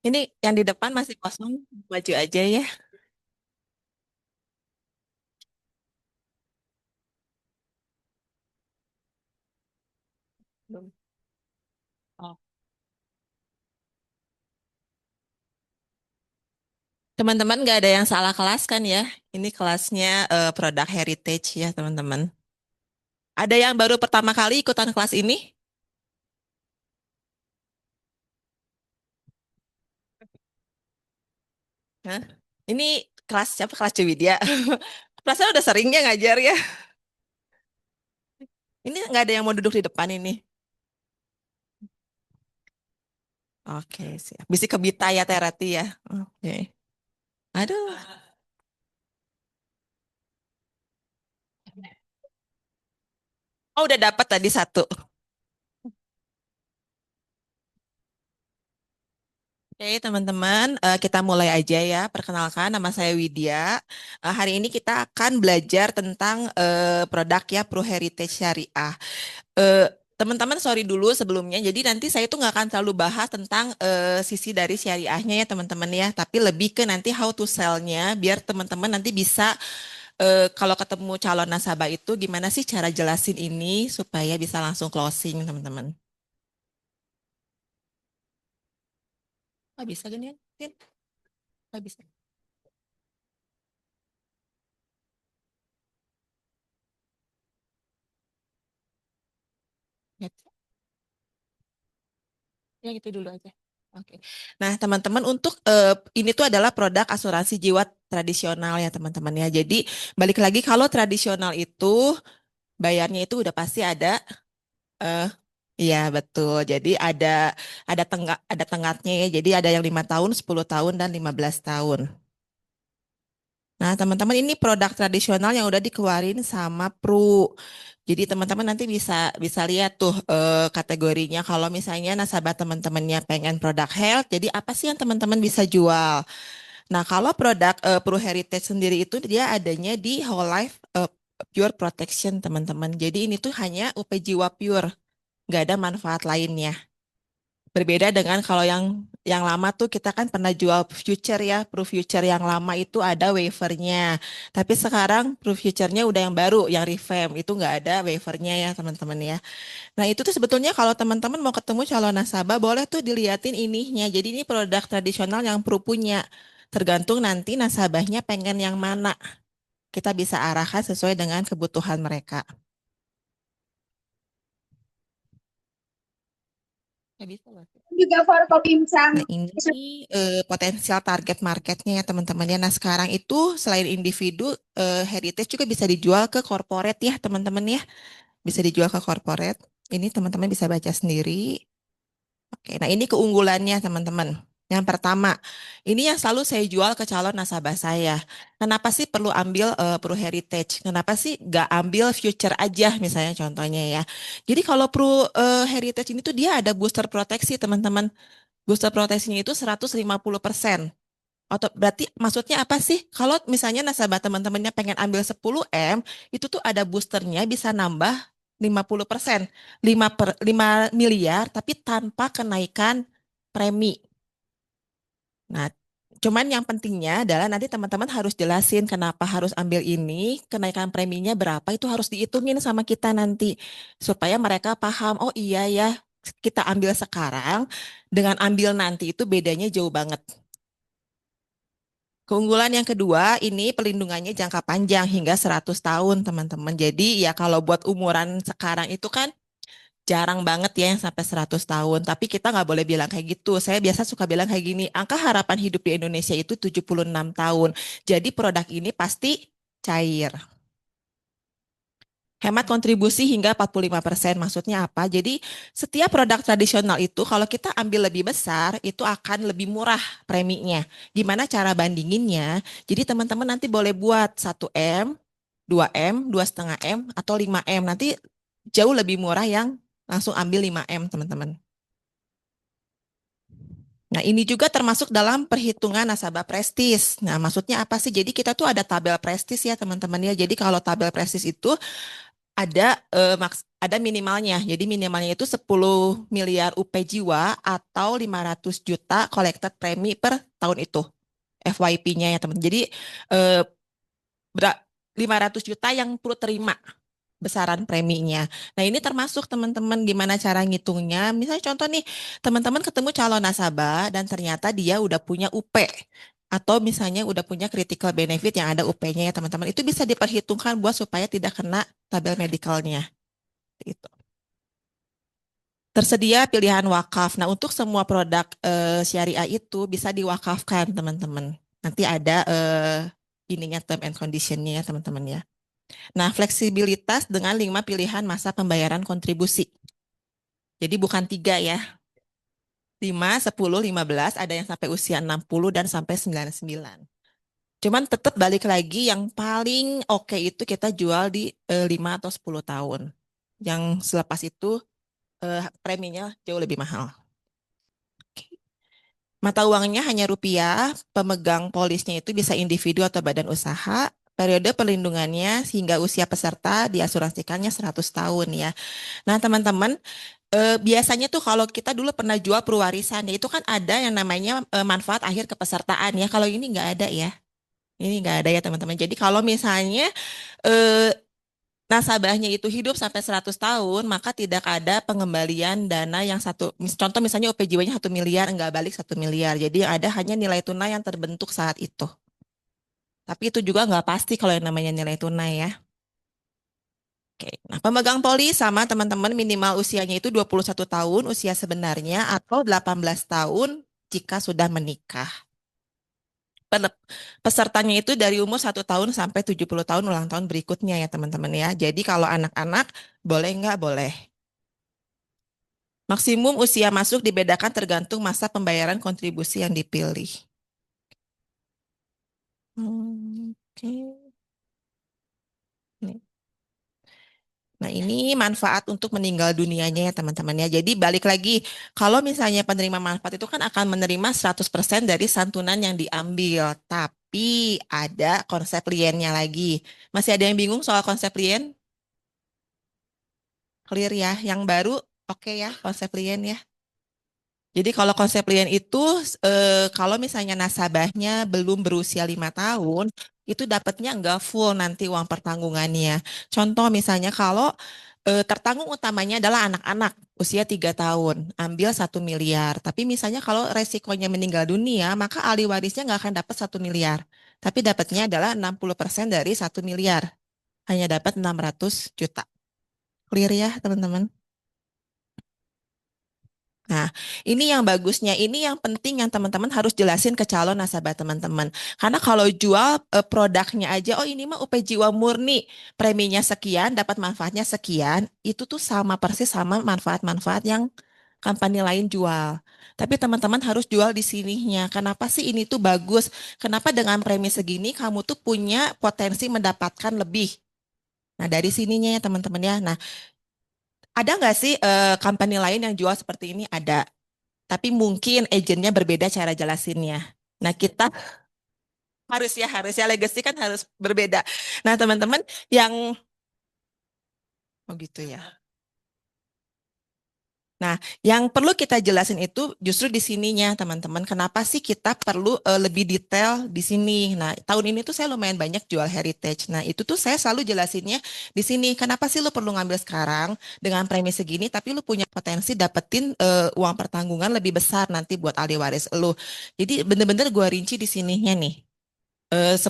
Ini yang di depan masih kosong, baju aja ya. Belum. Oh. Teman-teman nggak ada yang salah kelas kan ya? Ini kelasnya produk heritage ya teman-teman. Ada yang baru pertama kali ikutan kelas ini? Hah? Ini kelas siapa? Kelas Ciwidya. Kelasnya udah sering ya ngajar ya. Ini nggak ada yang mau duduk di depan ini. Oke, siap. Bisi kebita ya Terati ya. Oke. Aduh. Oh, udah dapat tadi satu. Oke, teman-teman, kita mulai aja ya. Perkenalkan, nama saya Widya. Hari ini kita akan belajar tentang produk ya Pro Heritage Syariah. Eh, Teman-teman, sorry dulu sebelumnya. Jadi nanti saya itu nggak akan terlalu bahas tentang sisi dari syariahnya ya teman-teman ya. Tapi lebih ke nanti how to sell-nya, biar teman-teman nanti bisa kalau ketemu calon nasabah itu gimana sih cara jelasin ini supaya bisa langsung closing teman-teman. Nggak bisa gini ya? Tin? Nggak bisa. Ya, yang itu dulu aja. Oke. Nah, teman-teman untuk ini tuh adalah produk asuransi jiwa tradisional ya teman-teman ya. Jadi balik lagi kalau tradisional itu bayarnya itu udah pasti ada eh iya betul. Jadi ada tenggatnya ya. Jadi ada yang 5 tahun, 10 tahun dan 15 tahun. Nah, teman-teman ini produk tradisional yang udah dikeluarin sama Pru. Jadi teman-teman nanti bisa bisa lihat tuh kategorinya kalau misalnya nasabah teman-temannya pengen produk health, jadi apa sih yang teman-teman bisa jual? Nah, kalau produk Pru Heritage sendiri itu dia adanya di Whole Life Pure Protection, teman-teman. Jadi ini tuh hanya UP Jiwa Pure, nggak ada manfaat lainnya. Berbeda dengan kalau yang lama tuh kita kan pernah jual future ya, proof future yang lama itu ada waivernya. Tapi sekarang proof future-nya udah yang baru, yang revamp itu nggak ada waivernya ya teman-teman ya. Nah itu tuh sebetulnya kalau teman-teman mau ketemu calon nasabah boleh tuh diliatin ininya. Jadi ini produk tradisional yang Pru punya. Tergantung nanti nasabahnya pengen yang mana. Kita bisa arahkan sesuai dengan kebutuhan mereka. Ya bisa loh. Juga forkopincang. Nah, ini potensial target marketnya ya teman-teman ya. Nah, sekarang itu selain individu, heritage juga bisa dijual ke corporate ya teman-teman ya. Bisa dijual ke corporate. Ini teman-teman bisa baca sendiri. Oke, nah ini keunggulannya teman-teman. Yang pertama, ini yang selalu saya jual ke calon nasabah saya. Kenapa sih perlu ambil Pro Heritage? Kenapa sih nggak ambil Future aja misalnya contohnya ya. Jadi kalau Pro Heritage ini tuh dia ada booster proteksi teman-teman. Booster proteksinya itu 150%. Atau berarti maksudnya apa sih? Kalau misalnya nasabah teman-temannya pengen ambil 10 M, itu tuh ada boosternya bisa nambah 50%. 5 miliar tapi tanpa kenaikan premi. Nah, cuman yang pentingnya adalah nanti teman-teman harus jelasin kenapa harus ambil ini, kenaikan preminya berapa itu harus dihitungin sama kita nanti supaya mereka paham, oh iya ya, kita ambil sekarang dengan ambil nanti itu bedanya jauh banget. Keunggulan yang kedua, ini pelindungannya jangka panjang hingga 100 tahun, teman-teman. Jadi ya kalau buat umuran sekarang itu kan jarang banget ya yang sampai 100 tahun. Tapi kita nggak boleh bilang kayak gitu. Saya biasa suka bilang kayak gini, angka harapan hidup di Indonesia itu 76 tahun. Jadi produk ini pasti cair. Hemat kontribusi hingga 45%. Maksudnya apa? Jadi setiap produk tradisional itu kalau kita ambil lebih besar itu akan lebih murah preminya. Gimana cara bandinginnya? Jadi teman-teman nanti boleh buat 1 M, 2 M, 2,5 M, atau 5 M. Nanti jauh lebih murah yang langsung ambil 5 M teman-teman. Nah, ini juga termasuk dalam perhitungan nasabah prestis. Nah, maksudnya apa sih? Jadi kita tuh ada tabel prestis ya teman-teman ya. Jadi kalau tabel prestis itu ada ada minimalnya. Jadi minimalnya itu 10 miliar UP jiwa atau 500 juta collected premi per tahun itu. FYP-nya ya teman. Jadi eh, 500 juta yang perlu terima besaran preminya. Nah, ini termasuk teman-teman gimana cara ngitungnya. Misalnya contoh nih, teman-teman ketemu calon nasabah dan ternyata dia udah punya UP atau misalnya udah punya critical benefit yang ada UP-nya ya teman-teman. Itu bisa diperhitungkan buat supaya tidak kena tabel medicalnya. Itu. Tersedia pilihan wakaf. Nah, untuk semua produk syariah itu bisa diwakafkan, teman-teman. Nanti ada ininya term and condition-nya ya, teman-teman ya. Nah, fleksibilitas dengan 5 pilihan masa pembayaran kontribusi. Jadi bukan tiga ya. 5, 10, 15, ada yang sampai usia 60 dan sampai 99. Cuman tetap balik lagi yang paling oke itu kita jual di 5 atau 10 tahun. Yang selepas itu preminya jauh lebih mahal. Mata uangnya hanya rupiah, pemegang polisnya itu bisa individu atau badan usaha. Periode perlindungannya hingga usia peserta diasuransikannya 100 tahun ya. Nah, teman-teman, biasanya tuh kalau kita dulu pernah jual perwarisan ya itu kan ada yang namanya manfaat akhir kepesertaan ya. Kalau ini nggak ada ya. Ini nggak ada ya teman-teman. Jadi kalau misalnya eh, nasabahnya itu hidup sampai 100 tahun, maka tidak ada pengembalian dana yang contoh misalnya OPJW-nya 1 miliar, nggak balik 1 miliar. Jadi yang ada hanya nilai tunai yang terbentuk saat itu. Tapi itu juga nggak pasti kalau yang namanya nilai tunai ya. Oke, nah pemegang polis sama teman-teman minimal usianya itu 21 tahun usia sebenarnya atau 18 tahun jika sudah menikah. Pesertanya itu dari umur 1 tahun sampai 70 tahun ulang tahun berikutnya ya teman-teman ya. Jadi kalau anak-anak boleh nggak? Boleh. Maksimum usia masuk dibedakan tergantung masa pembayaran kontribusi yang dipilih. Oke. Nih. Nah, ini manfaat untuk meninggal dunianya ya teman-teman ya. Jadi balik lagi, kalau misalnya penerima manfaat itu kan akan menerima 100% dari santunan yang diambil. Tapi ada konsep liennya lagi. Masih ada yang bingung soal konsep lien? Clear ya. Yang baru oke ya konsep lien ya. Jadi kalau konsep lien itu kalau misalnya nasabahnya belum berusia 5 tahun, itu dapatnya nggak full nanti uang pertanggungannya. Contoh misalnya kalau tertanggung utamanya adalah anak-anak usia 3 tahun, ambil 1 miliar. Tapi misalnya kalau resikonya meninggal dunia, maka ahli warisnya nggak akan dapat 1 miliar. Tapi dapatnya adalah 60% dari 1 miliar. Hanya dapat 600 juta. Clear ya teman-teman? Nah, ini yang bagusnya, ini yang penting yang teman-teman harus jelasin ke calon nasabah teman-teman. Karena kalau jual produknya aja, oh ini mah UP Jiwa murni, preminya sekian, dapat manfaatnya sekian, itu tuh sama persis sama manfaat-manfaat yang company lain jual. Tapi teman-teman harus jual di sininya. Kenapa sih ini tuh bagus? Kenapa dengan premi segini kamu tuh punya potensi mendapatkan lebih? Nah, dari sininya ya teman-teman ya. Nah, ada nggak sih company lain yang jual seperti ini? Ada. Tapi mungkin agentnya berbeda cara jelasinnya. Nah, kita harus ya legacy kan harus berbeda. Nah, teman-teman yang oh gitu ya. Nah, yang perlu kita jelasin itu justru di sininya, teman-teman. Kenapa sih kita perlu lebih detail di sini? Nah, tahun ini tuh saya lumayan banyak jual heritage. Nah, itu tuh saya selalu jelasinnya di sini. Kenapa sih lu perlu ngambil sekarang dengan premi segini, tapi lu punya potensi dapetin uang pertanggungan lebih besar nanti buat ahli waris lu. Jadi bener-bener gua rinci di sininya nih. 10%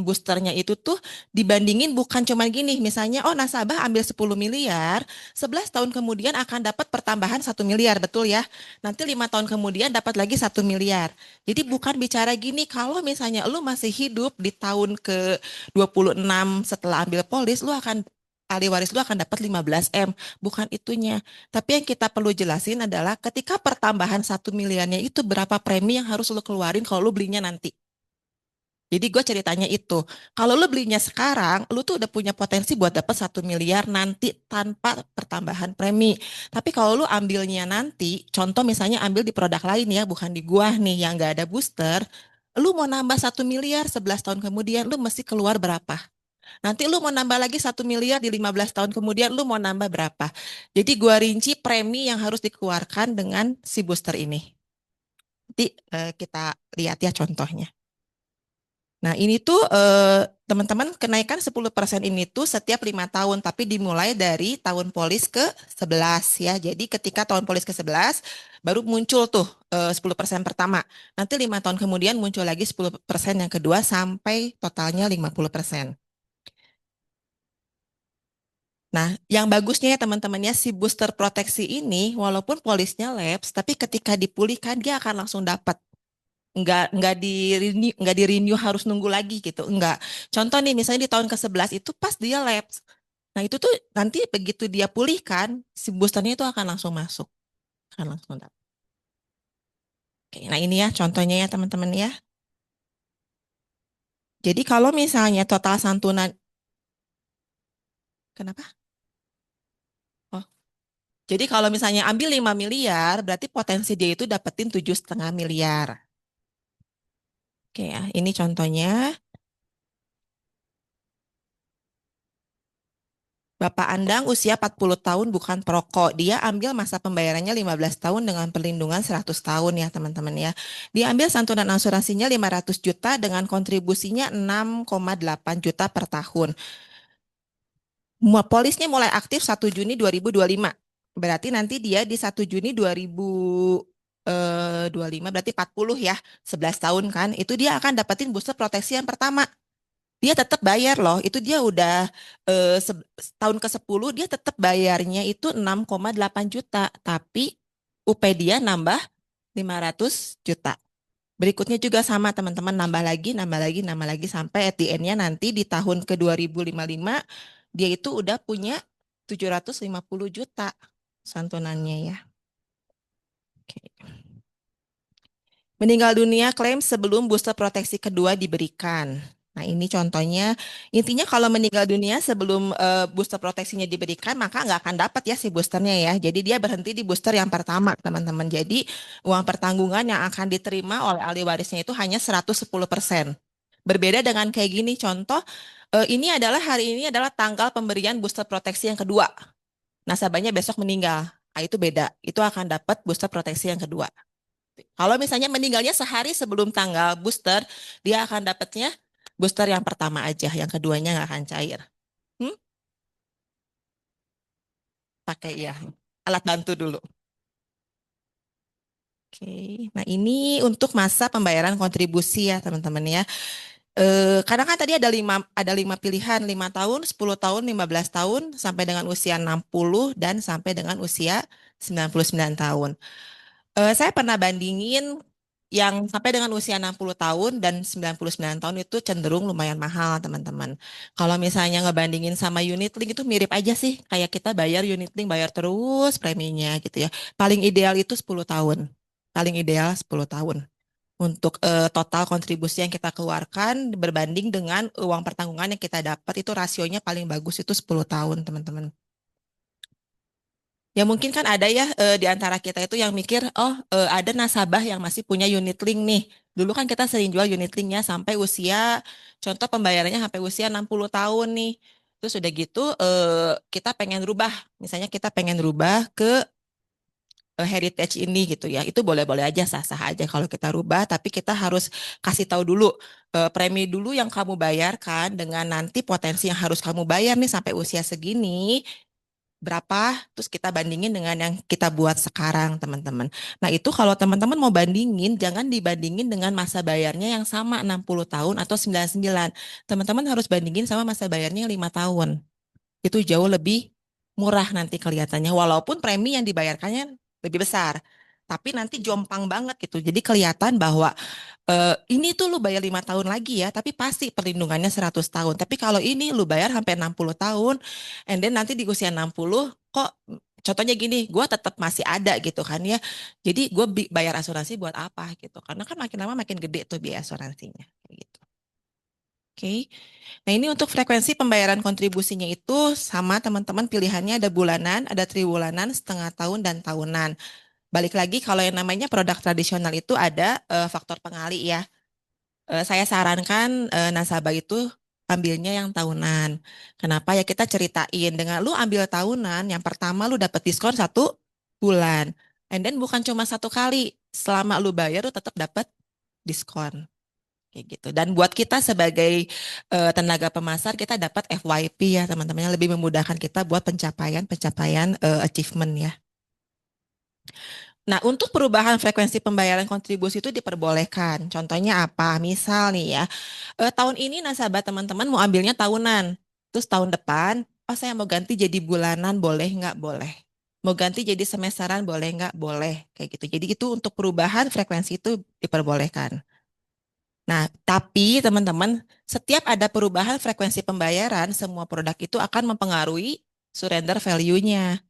boosternya itu tuh dibandingin bukan cuma gini, misalnya oh nasabah ambil 10 miliar, 11 tahun kemudian akan dapat pertambahan 1 miliar, betul ya? Nanti 5 tahun kemudian dapat lagi 1 miliar. Jadi bukan bicara gini, kalau misalnya lu masih hidup di tahun ke 26 setelah ambil polis, lu akan ahli waris lu akan dapat 15 M, bukan itunya. Tapi yang kita perlu jelasin adalah ketika pertambahan 1 miliarnya itu berapa premi yang harus lu keluarin kalau lu belinya nanti. Jadi gue ceritanya itu, kalau lu belinya sekarang, lu tuh udah punya potensi buat dapat 1 miliar nanti tanpa pertambahan premi. Tapi kalau lu ambilnya nanti, contoh misalnya ambil di produk lain ya, bukan di gua nih yang nggak ada booster, lu mau nambah 1 miliar 11 tahun kemudian, lu mesti keluar berapa? Nanti lu mau nambah lagi 1 miliar di 15 tahun kemudian lu mau nambah berapa? Jadi gua rinci premi yang harus dikeluarkan dengan si booster ini. Nanti kita lihat ya contohnya. Nah, ini tuh teman-teman kenaikan 10% ini tuh setiap 5 tahun, tapi dimulai dari tahun polis ke-11 ya. Jadi ketika tahun polis ke-11 baru muncul tuh 10% pertama. Nanti 5 tahun kemudian muncul lagi 10% yang kedua sampai totalnya 50%. Nah, yang bagusnya ya teman-temannya si booster proteksi ini walaupun polisnya lapse, tapi ketika dipulihkan dia akan langsung dapat. Nggak di renew harus nunggu lagi gitu. Enggak. Contoh nih misalnya di tahun ke-11 itu pas dia lapse. Nah, itu tuh nanti begitu dia pulihkan, si boosternya itu akan langsung masuk, akan langsung dapat. Oke, nah ini ya contohnya ya teman-teman ya. Jadi kalau misalnya total santunan, kenapa? Oh, jadi kalau misalnya ambil 5 miliar, berarti potensi dia itu dapetin 7,5 miliar. Oke ya, ini contohnya. Bapak Andang usia 40 tahun bukan perokok. Dia ambil masa pembayarannya 15 tahun dengan perlindungan 100 tahun ya teman-teman ya. Dia ambil santunan asuransinya 500 juta dengan kontribusinya 6,8 juta per tahun. Polisnya mulai aktif 1 Juni 2025. Berarti nanti dia di 1 Juni 2025 berarti 40 ya, 11 tahun kan. Itu dia akan dapetin booster proteksi yang pertama. Dia tetap bayar loh. Itu dia udah tahun ke-10 dia tetap bayarnya itu 6,8 juta, tapi UP dia nambah 500 juta. Berikutnya juga sama teman-teman nambah lagi, nambah lagi, nambah lagi sampai at the end-nya nanti di tahun ke 2055 dia itu udah punya 750 juta santunannya ya. Oke. Meninggal dunia klaim sebelum booster proteksi kedua diberikan. Nah, ini contohnya. Intinya kalau meninggal dunia sebelum booster proteksinya diberikan, maka nggak akan dapat ya si boosternya ya. Jadi dia berhenti di booster yang pertama, teman-teman. Jadi uang pertanggungan yang akan diterima oleh ahli warisnya itu hanya 110%. Berbeda dengan kayak gini, contoh, hari ini adalah tanggal pemberian booster proteksi yang kedua. Nasabahnya besok meninggal. Nah, itu beda. Itu akan dapat booster proteksi yang kedua. Kalau misalnya meninggalnya sehari sebelum tanggal booster, dia akan dapatnya booster yang pertama aja, yang keduanya nggak akan cair. Hmm? Pakai ya, alat bantu dulu. Oke, nah ini untuk masa pembayaran kontribusi ya teman-teman ya. Karena kan tadi ada lima pilihan, 5 tahun, 10 tahun, 15 tahun, sampai dengan usia 60 dan sampai dengan usia 99 tahun. Saya pernah bandingin yang sampai dengan usia 60 tahun dan 99 tahun itu cenderung lumayan mahal, teman-teman. Kalau misalnya ngebandingin sama unit link itu mirip aja sih, kayak kita bayar unit link, bayar terus preminya gitu ya. Paling ideal itu 10 tahun. Paling ideal 10 tahun. Untuk total kontribusi yang kita keluarkan berbanding dengan uang pertanggungan yang kita dapat itu rasionya paling bagus itu 10 tahun, teman-teman. Ya mungkin kan ada ya di antara kita itu yang mikir, oh ada nasabah yang masih punya unit link nih. Dulu kan kita sering jual unit linknya sampai usia, contoh pembayarannya sampai usia 60 tahun nih. Terus udah gitu kita pengen rubah, misalnya kita pengen rubah ke heritage ini gitu ya. Itu boleh-boleh aja, sah-sah aja kalau kita rubah, tapi kita harus kasih tahu dulu premi dulu yang kamu bayarkan dengan nanti potensi yang harus kamu bayar nih sampai usia segini berapa, terus kita bandingin dengan yang kita buat sekarang, teman-teman. Nah, itu kalau teman-teman mau bandingin, jangan dibandingin dengan masa bayarnya yang sama 60 tahun atau 99. Teman-teman harus bandingin sama masa bayarnya yang 5 tahun. Itu jauh lebih murah nanti kelihatannya, walaupun premi yang dibayarkannya lebih besar. Tapi nanti jompang banget gitu. Jadi kelihatan bahwa ini tuh lu bayar 5 tahun lagi ya, tapi pasti perlindungannya 100 tahun. Tapi kalau ini lu bayar sampai 60 tahun, and then nanti di usia 60, kok contohnya gini, gue tetap masih ada gitu kan ya. Jadi gue bayar asuransi buat apa gitu. Karena kan makin lama makin gede tuh biaya asuransinya. Kayak gitu. Oke. Nah ini untuk frekuensi pembayaran kontribusinya itu sama teman-teman pilihannya ada bulanan, ada triwulanan, setengah tahun, dan tahunan. Balik lagi kalau yang namanya produk tradisional itu ada faktor pengali ya. Saya sarankan nasabah itu ambilnya yang tahunan. Kenapa ya kita ceritain dengan lu ambil tahunan, yang pertama lu dapat diskon 1 bulan. And then bukan cuma 1 kali, selama lu bayar lu tetap dapat diskon kayak gitu. Dan buat kita sebagai tenaga pemasar kita dapat FYP ya teman-teman yang lebih memudahkan kita buat pencapaian achievement ya. Nah, untuk perubahan frekuensi pembayaran kontribusi itu diperbolehkan. Contohnya apa? Misal nih ya, tahun ini nasabah teman-teman mau ambilnya tahunan. Terus tahun depan, oh saya mau ganti jadi bulanan, boleh nggak? Boleh. Mau ganti jadi semesteran, boleh nggak? Boleh. Kayak gitu. Jadi itu untuk perubahan frekuensi itu diperbolehkan. Nah, tapi teman-teman, setiap ada perubahan frekuensi pembayaran, semua produk itu akan mempengaruhi surrender value-nya.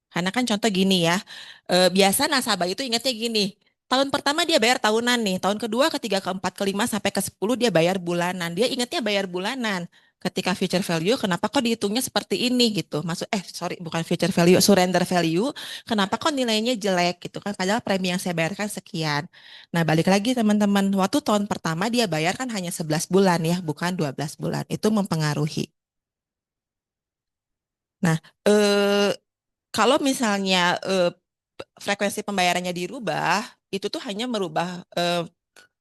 Karena kan contoh gini ya, biasa nasabah itu ingatnya gini, tahun pertama dia bayar tahunan nih, tahun kedua, ketiga, keempat, kelima, sampai ke 10 dia bayar bulanan. Dia ingatnya bayar bulanan. Ketika future value, kenapa kok dihitungnya seperti ini gitu? Sorry, bukan future value, surrender value. Kenapa kok nilainya jelek gitu kan? Padahal premi yang saya bayarkan sekian. Nah, balik lagi teman-teman, waktu tahun pertama dia bayar kan hanya 11 bulan ya, bukan 12 bulan. Itu mempengaruhi. Nah, kalau misalnya frekuensi pembayarannya dirubah, itu tuh hanya merubah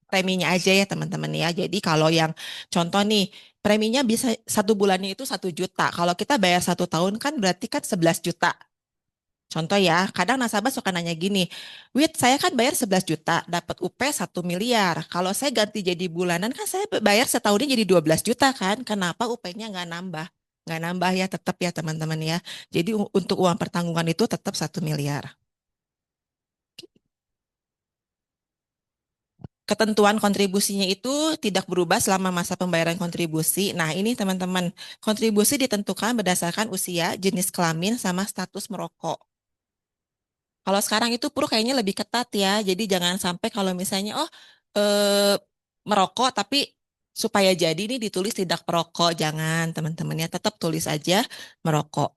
preminya aja ya teman-teman ya. Jadi kalau yang contoh nih, preminya bisa 1 bulannya itu 1 juta. Kalau kita bayar 1 tahun kan berarti kan 11 juta. Contoh ya, kadang nasabah suka nanya gini, Wit, saya kan bayar 11 juta, dapat UP 1 miliar. Kalau saya ganti jadi bulanan kan saya bayar setahunnya jadi 12 juta kan. Kenapa UP-nya nggak nambah? Nggak nambah ya tetap ya teman-teman ya. Jadi untuk uang pertanggungan itu tetap 1 miliar. Ketentuan kontribusinya itu tidak berubah selama masa pembayaran kontribusi. Nah, ini teman-teman, kontribusi ditentukan berdasarkan usia, jenis kelamin, sama status merokok. Kalau sekarang itu Pur kayaknya lebih ketat ya. Jadi jangan sampai kalau misalnya merokok tapi supaya jadi ini ditulis tidak perokok. Jangan teman-teman ya, tetap tulis aja merokok.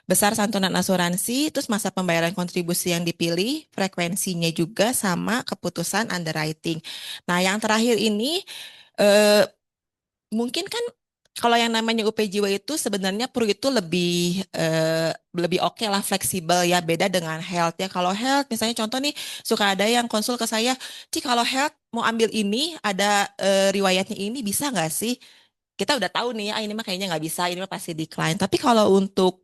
Besar santunan asuransi, terus masa pembayaran kontribusi yang dipilih, frekuensinya juga sama keputusan underwriting. Nah, yang terakhir ini eh, mungkin kan kalau yang namanya UPJW itu sebenarnya Pru itu lebih oke lah fleksibel ya beda dengan health ya. Kalau health misalnya contoh nih suka ada yang konsul ke saya, Ci kalau health mau ambil ini ada riwayatnya ini bisa nggak sih? Kita udah tahu nih, ini mah kayaknya nggak bisa, ini mah pasti decline. Tapi kalau untuk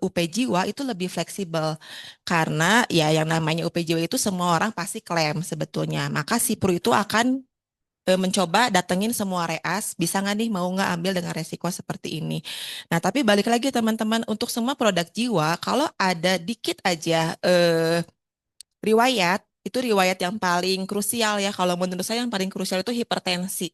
UP Jiwa itu lebih fleksibel karena ya yang namanya UP Jiwa itu semua orang pasti klaim sebetulnya. Maka si Pru itu akan mencoba datengin semua reas, bisa nggak nih mau nggak ambil dengan resiko seperti ini. Nah, tapi balik lagi teman-teman, untuk semua produk jiwa, kalau ada dikit aja riwayat, itu riwayat yang paling krusial ya. Kalau menurut saya yang paling krusial itu hipertensi.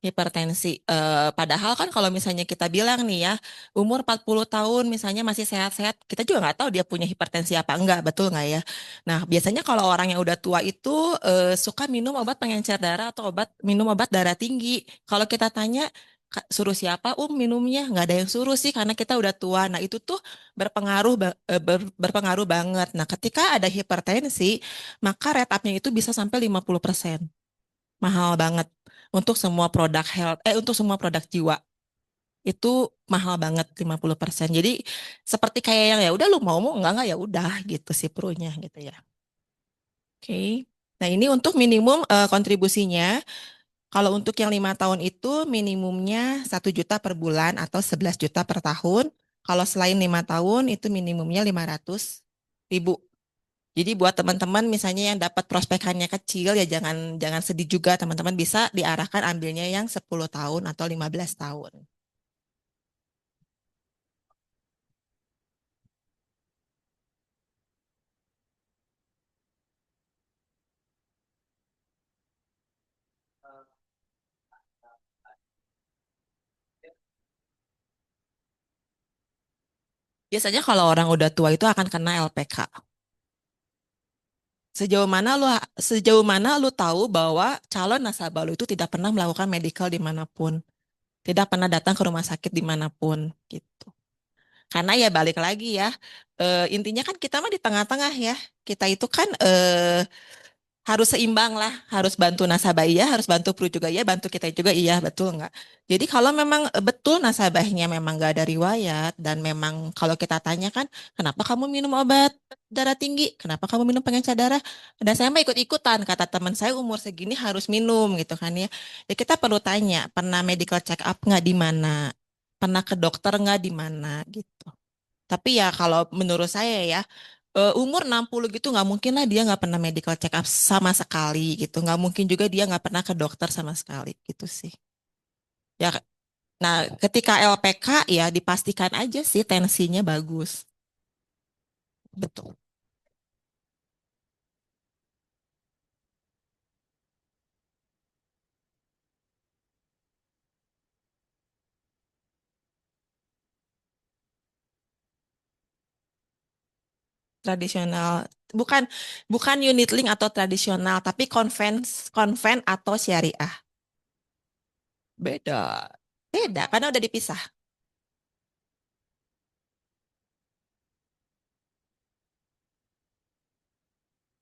Hipertensi. Padahal kan kalau misalnya kita bilang nih ya, umur 40 tahun misalnya masih sehat-sehat, kita juga nggak tahu dia punya hipertensi apa enggak, betul nggak ya? Nah, biasanya kalau orang yang udah tua itu suka minum obat pengencer darah atau minum obat darah tinggi. Kalau kita tanya, suruh siapa minumnya? Nggak ada yang suruh sih karena kita udah tua. Nah, itu tuh berpengaruh banget. Nah, ketika ada hipertensi, maka rate up-nya itu bisa sampai 50%. Mahal banget untuk semua produk health, untuk semua produk jiwa. Itu mahal banget 50%. Jadi seperti kayak yang ya udah lu mau mau enggak ya udah gitu sih pro-nya gitu ya. Oke. Nah, ini untuk minimum kontribusinya. Kalau untuk yang 5 tahun itu minimumnya 1 juta per bulan atau 11 juta per tahun. Kalau selain 5 tahun itu minimumnya 500 ribu. Jadi buat teman-teman misalnya yang dapat prospekannya kecil ya jangan jangan sedih juga teman-teman bisa diarahkan ambilnya yang 10 tahun atau 15 tahun. Biasanya kalau orang udah tua itu akan kena LPK. Sejauh mana lu tahu bahwa calon nasabah lu itu tidak pernah melakukan medical dimanapun, tidak pernah datang ke rumah sakit dimanapun gitu. Karena ya balik lagi ya, intinya kan kita mah di tengah-tengah ya. Kita itu kan harus seimbang lah, harus bantu nasabah iya, harus bantu Pru juga iya, bantu kita juga iya, betul nggak? Jadi kalau memang betul nasabahnya memang nggak ada riwayat dan memang kalau kita tanya kan, kenapa kamu minum obat darah tinggi? Kenapa kamu minum pengencer darah? Dan saya mah ikut-ikutan, kata teman saya umur segini harus minum gitu kan ya. Ya kita perlu tanya, pernah medical check up nggak di mana? Pernah ke dokter nggak di mana gitu. Tapi ya kalau menurut saya ya umur 60 gitu nggak mungkin lah dia nggak pernah medical check up sama sekali gitu. Nggak mungkin juga dia nggak pernah ke dokter sama sekali gitu sih. Ya, nah ketika LPK ya dipastikan aja sih tensinya bagus. Betul. Tradisional bukan bukan unit link atau tradisional tapi konven atau syariah. Beda. Beda karena udah dipisah.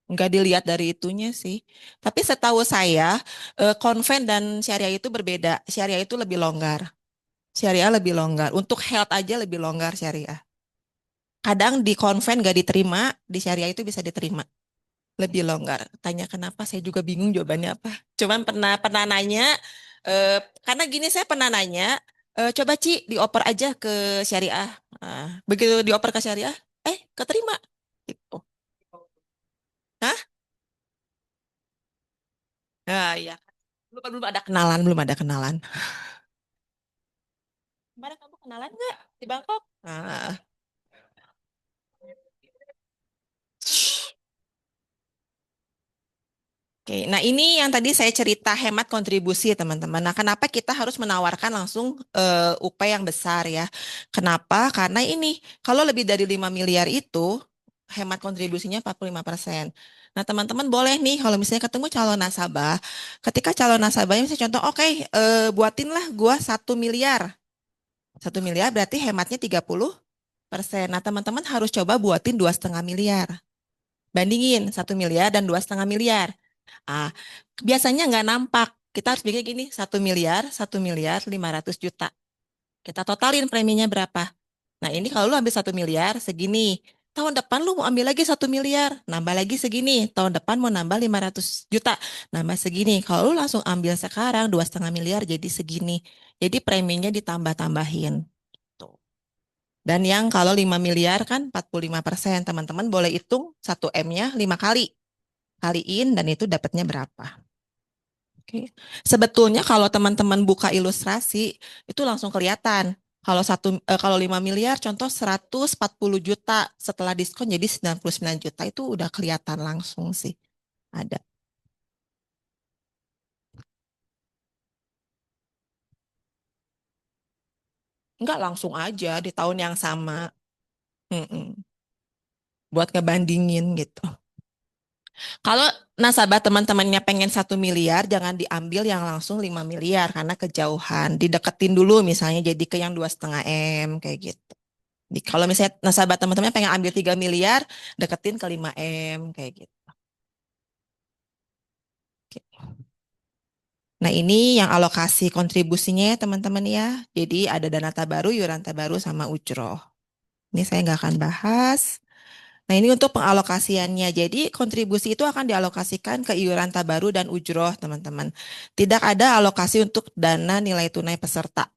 Nggak dilihat dari itunya sih. Tapi setahu saya, konven dan syariah itu berbeda. Syariah itu lebih longgar. Syariah lebih longgar. Untuk health aja lebih longgar syariah. Kadang di konven nggak diterima, di syariah itu bisa diterima. Lebih longgar. Tanya kenapa, saya juga bingung jawabannya apa. Cuman pernah pernah nanya, karena gini saya pernah nanya, coba Ci dioper aja ke syariah. Begitu dioper ke syariah, keterima. Gitu. Hah? Iya. Belum, belum ada kenalan, belum ada kenalan. Kemarin kamu kenalan nggak di Bangkok? Oke, nah ini yang tadi saya cerita hemat kontribusi ya teman-teman. Nah, kenapa kita harus menawarkan langsung UP yang besar ya? Kenapa? Karena ini kalau lebih dari 5 miliar itu hemat kontribusinya 45%. Nah, teman-teman boleh nih kalau misalnya ketemu calon nasabah, ketika calon nasabahnya misalnya contoh, oke, buatinlah gua 1 miliar. 1 miliar berarti hematnya 30%. Nah, teman-teman harus coba buatin 2,5 miliar. Bandingin 1 miliar dan 2,5 miliar. Ah, biasanya nggak nampak. Kita harus bikin gini, 1 miliar, 1,500,000,000. Kita totalin preminya berapa. Nah ini kalau lu ambil 1 miliar, segini. Tahun depan lu mau ambil lagi 1 miliar, nambah lagi segini. Tahun depan mau nambah 500 juta, nambah segini. Kalau lu langsung ambil sekarang 2,5 miliar jadi segini. Jadi preminya ditambah-tambahin. Tuh. Dan yang kalau 5 miliar kan 45%. Teman-teman boleh hitung 1 M-nya 5 kali. Kaliin dan itu dapatnya berapa. Oke. Sebetulnya kalau teman-teman buka ilustrasi itu langsung kelihatan. Kalau 5 miliar contoh 140 juta setelah diskon jadi 99 juta itu udah kelihatan langsung sih. Ada. Enggak langsung aja di tahun yang sama. Mm-mm. Buat ngebandingin gitu. Kalau nasabah teman-temannya pengen 1 miliar, jangan diambil yang langsung 5 miliar karena kejauhan. Dideketin dulu misalnya jadi ke yang 2,5 M kayak gitu. Kalau misalnya nasabah teman-teman pengen ambil 3 miliar, deketin ke 5 M kayak gitu. Oke. Nah ini yang alokasi kontribusinya ya teman-teman ya. Jadi ada dana tabaru, iuran tabaru, sama ujroh. Ini saya nggak akan bahas. Nah ini untuk pengalokasiannya. Jadi kontribusi itu akan dialokasikan ke iuran tabaru dan ujroh teman-teman. Tidak ada alokasi untuk dana nilai tunai peserta.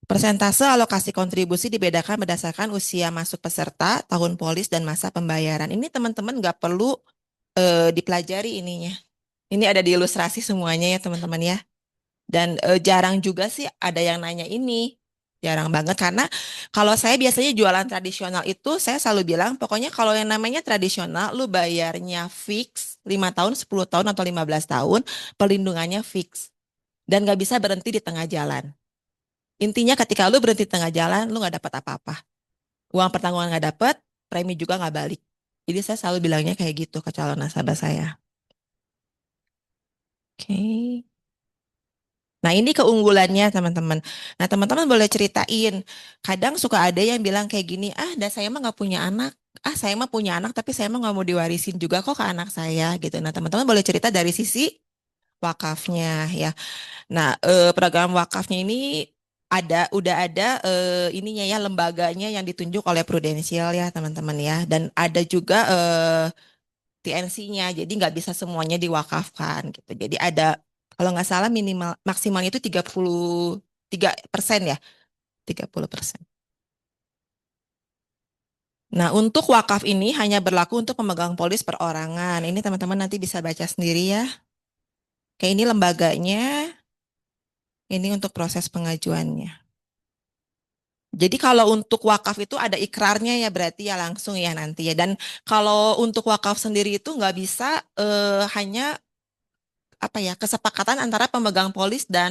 Persentase alokasi kontribusi dibedakan berdasarkan usia masuk peserta, tahun polis, dan masa pembayaran. Ini teman-teman nggak perlu dipelajari ininya. Ini ada di ilustrasi semuanya ya teman-teman ya. Dan jarang juga sih ada yang nanya ini. Jarang banget karena kalau saya biasanya jualan tradisional itu saya selalu bilang pokoknya kalau yang namanya tradisional lu bayarnya fix 5 tahun, 10 tahun atau 15 tahun, perlindungannya fix. Dan nggak bisa berhenti di tengah jalan. Intinya ketika lu berhenti di tengah jalan, lu nggak dapat apa-apa. Uang pertanggungan nggak dapat, premi juga nggak balik. Jadi saya selalu bilangnya kayak gitu ke calon nasabah saya. Oke. Nah, ini keunggulannya teman-teman. Nah, teman-teman boleh ceritain. Kadang suka ada yang bilang kayak gini, dah saya mah nggak punya anak. ah saya mah punya anak tapi saya mah nggak mau diwarisin juga kok ke anak saya gitu. Nah teman-teman boleh cerita dari sisi wakafnya ya. Nah program wakafnya ini udah ada ininya ya lembaganya yang ditunjuk oleh Prudensial ya teman-teman ya. Dan ada juga TNC-nya, jadi nggak bisa semuanya diwakafkan gitu. Jadi ada kalau nggak salah minimal maksimalnya itu 33% ya, 30%. Nah, untuk wakaf ini hanya berlaku untuk pemegang polis perorangan. Ini teman-teman nanti bisa baca sendiri ya. Kayak ini lembaganya, ini untuk proses pengajuannya. Jadi kalau untuk wakaf itu ada ikrarnya ya berarti ya langsung ya nanti ya. Dan kalau untuk wakaf sendiri itu nggak bisa hanya apa ya kesepakatan antara pemegang polis dan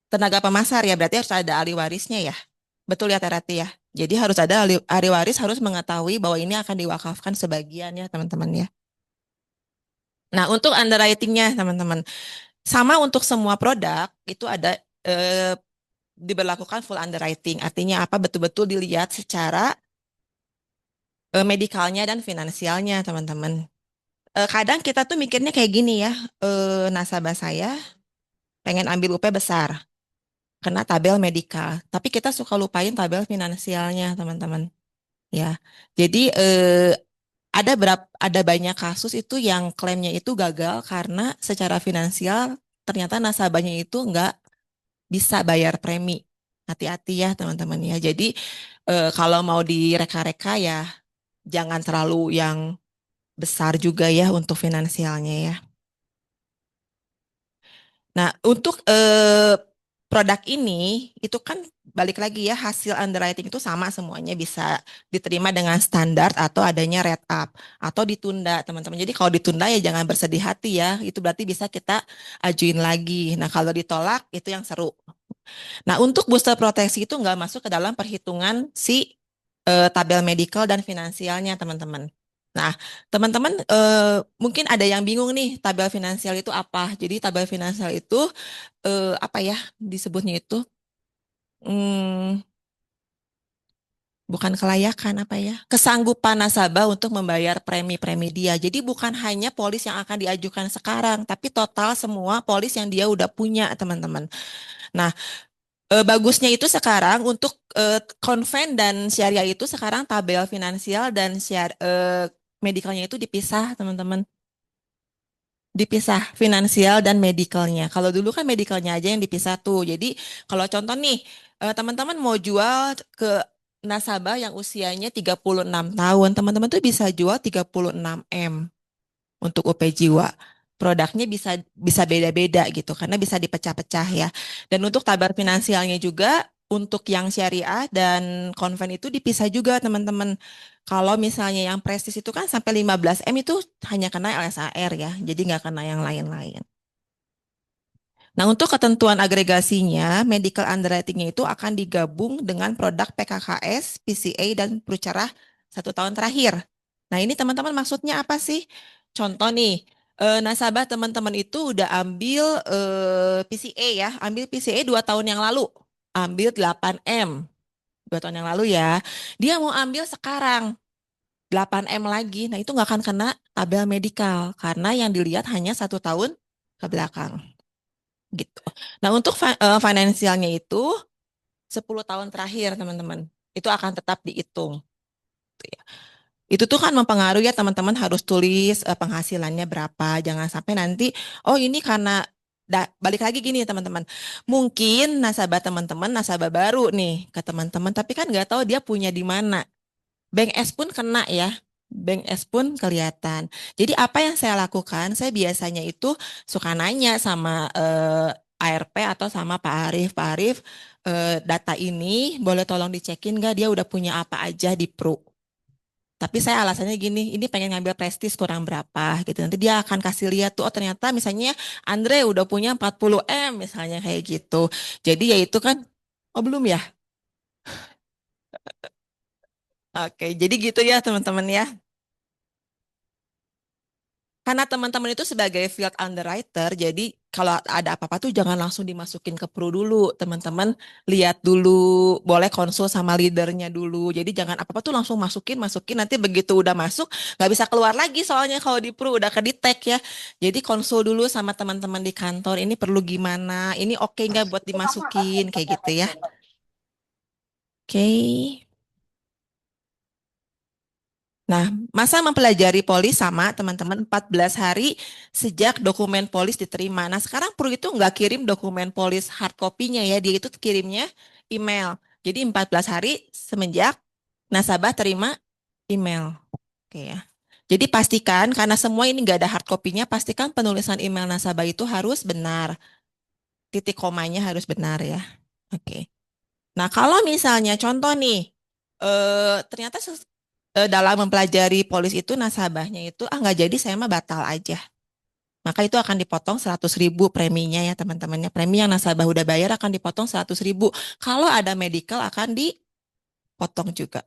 tenaga pemasar ya berarti harus ada ahli warisnya ya. Betul ya Terati ya. Jadi harus ada ahli waris harus mengetahui bahwa ini akan diwakafkan sebagian ya teman-teman ya. Nah, untuk underwriting-nya, teman-teman, sama untuk semua produk itu ada diberlakukan full underwriting. Artinya apa? Betul-betul dilihat secara medikalnya dan finansialnya, teman-teman. Kadang kita tuh mikirnya kayak gini ya, nasabah saya pengen ambil UP besar, kena tabel medikal, tapi kita suka lupain tabel finansialnya, teman-teman. Ya, jadi ada banyak kasus itu yang klaimnya itu gagal karena secara finansial ternyata nasabahnya itu nggak bisa bayar premi. Hati-hati ya teman-teman ya. Jadi kalau mau direka-reka ya jangan terlalu yang besar juga ya untuk finansialnya ya. Nah untuk produk ini itu kan balik lagi ya hasil underwriting itu sama semuanya bisa diterima dengan standar atau adanya rate up atau ditunda teman-teman. Jadi kalau ditunda ya jangan bersedih hati ya. Itu berarti bisa kita ajuin lagi. Nah kalau ditolak itu yang seru. Nah, untuk booster proteksi itu nggak masuk ke dalam perhitungan si tabel medical dan finansialnya, teman-teman. Nah, teman-teman mungkin ada yang bingung nih, tabel finansial itu apa? Jadi, tabel finansial itu apa ya disebutnya itu? Hmm, bukan kelayakan apa ya? Kesanggupan nasabah untuk membayar premi-premi dia. Jadi, bukan hanya polis yang akan diajukan sekarang, tapi total semua polis yang dia udah punya, teman-teman. Nah, bagusnya itu sekarang untuk konven dan syariah itu sekarang tabel finansial dan medikalnya itu dipisah, teman-teman. Dipisah finansial dan medikalnya. Kalau dulu kan medikalnya aja yang dipisah tuh. Jadi kalau contoh nih, teman-teman mau jual ke nasabah yang usianya 36 tahun, teman-teman tuh bisa jual 36 M untuk UP Jiwa. Produknya bisa bisa beda-beda gitu karena bisa dipecah-pecah ya. Dan untuk tabar finansialnya juga untuk yang syariah dan konven itu dipisah juga teman-teman. Kalau misalnya yang prestis itu kan sampai 15 M itu hanya kena LSAR ya, jadi nggak kena yang lain-lain. Nah, untuk ketentuan agregasinya, medical underwriting-nya itu akan digabung dengan produk PKKS, PCA, dan Prucerah 1 tahun terakhir. Nah, ini teman-teman maksudnya apa sih? Contoh nih, nasabah teman-teman itu udah ambil PCA ya, ambil PCA 2 tahun yang lalu, ambil 8M 2 tahun yang lalu ya. Dia mau ambil sekarang 8M lagi, nah itu nggak akan kena tabel medikal karena yang dilihat hanya 1 tahun ke belakang gitu. Nah, untuk finansialnya itu 10 tahun terakhir, teman-teman. Itu akan tetap dihitung. Gitu ya. Itu tuh kan mempengaruhi ya teman-teman harus tulis penghasilannya berapa. Jangan sampai nanti, oh ini karena balik lagi gini ya teman-teman. Mungkin nasabah teman-teman, nasabah baru nih ke teman-teman, tapi kan nggak tahu dia punya di mana. Bank S pun kena ya. Bank S pun kelihatan. Jadi apa yang saya lakukan? Saya biasanya itu suka nanya sama ARP atau sama Pak Arif. Pak Arif, data ini boleh tolong dicekin nggak dia udah punya apa aja di Pro. Tapi saya alasannya gini, ini pengen ngambil prestis kurang berapa gitu. Nanti dia akan kasih lihat tuh, oh ternyata misalnya Andre udah punya 40 M misalnya kayak gitu. Jadi ya itu kan, oh belum ya? Oke, jadi gitu ya teman-teman ya. Karena teman-teman itu sebagai field underwriter, jadi kalau ada apa-apa tuh jangan langsung dimasukin ke Pru dulu, teman-teman lihat dulu, boleh konsul sama leadernya dulu. Jadi jangan apa-apa tuh langsung masukin, masukin nanti begitu udah masuk nggak bisa keluar lagi soalnya kalau di Pru udah kedetek ya. Jadi konsul dulu sama teman-teman di kantor, ini perlu gimana, ini oke nggak buat dimasukin kayak gitu ya. Oke. Nah, masa mempelajari polis sama teman-teman 14 hari sejak dokumen polis diterima. Nah, sekarang Pru itu nggak kirim dokumen polis hard copy-nya ya, dia itu kirimnya email. Jadi 14 hari semenjak nasabah terima email. Oke ya. Jadi pastikan, karena semua ini nggak ada hard copy-nya, pastikan penulisan email nasabah itu harus benar. Titik komanya harus benar ya. Oke. Nah, kalau misalnya contoh nih, ternyata dalam mempelajari polis itu nasabahnya itu nggak jadi saya mah batal aja. Maka itu akan dipotong 100.000 preminya ya teman-temannya. Premi yang nasabah udah bayar akan dipotong 100.000. Kalau ada medical akan dipotong juga.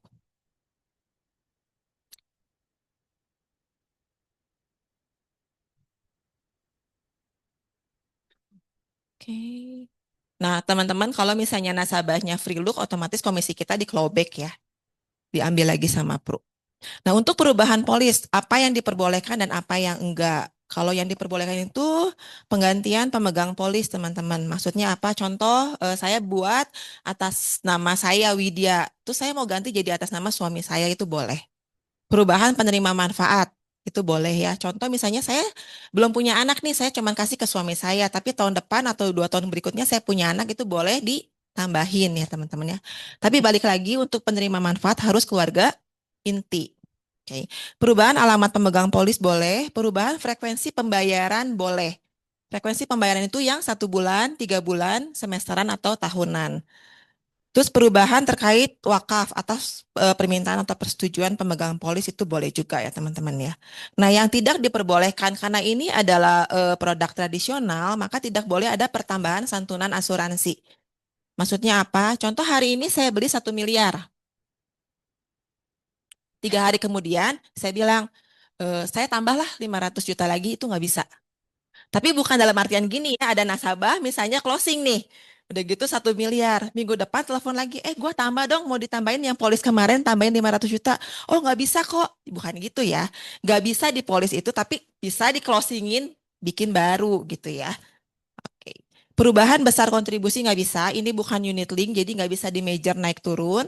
Oke. Nah, teman-teman kalau misalnya nasabahnya free look, otomatis komisi kita di clawback ya. Diambil lagi sama Pru. Nah, untuk perubahan polis, apa yang diperbolehkan dan apa yang enggak? Kalau yang diperbolehkan itu penggantian pemegang polis, teman-teman. Maksudnya apa? Contoh, saya buat atas nama saya Widya. Terus saya mau ganti jadi atas nama suami saya, itu boleh. Perubahan penerima manfaat, itu boleh ya. Contoh misalnya saya belum punya anak nih, saya cuma kasih ke suami saya. Tapi tahun depan atau 2 tahun berikutnya saya punya anak, itu boleh ditambahin ya teman-teman ya. Tapi balik lagi untuk penerima manfaat harus keluarga inti. Oke. Perubahan alamat pemegang polis boleh, perubahan frekuensi pembayaran boleh. Frekuensi pembayaran itu yang 1 bulan, 3 bulan, semesteran atau tahunan. Terus perubahan terkait wakaf atas permintaan atau persetujuan pemegang polis itu boleh juga ya teman-teman ya. Nah yang tidak diperbolehkan karena ini adalah produk tradisional, maka tidak boleh ada pertambahan santunan asuransi. Maksudnya apa? Contoh hari ini saya beli 1 miliar. 3 hari kemudian saya bilang, saya tambahlah 500 juta lagi, itu nggak bisa. Tapi bukan dalam artian gini ya, ada nasabah misalnya closing nih. Udah gitu 1 miliar. Minggu depan telepon lagi, gua tambah dong, mau ditambahin yang polis kemarin, tambahin 500 juta. Oh nggak bisa kok. Bukan gitu ya. Nggak bisa di polis itu, tapi bisa di closingin, bikin baru gitu ya. Oke. Perubahan besar kontribusi nggak bisa. Ini bukan unit link, jadi nggak bisa di major naik turun.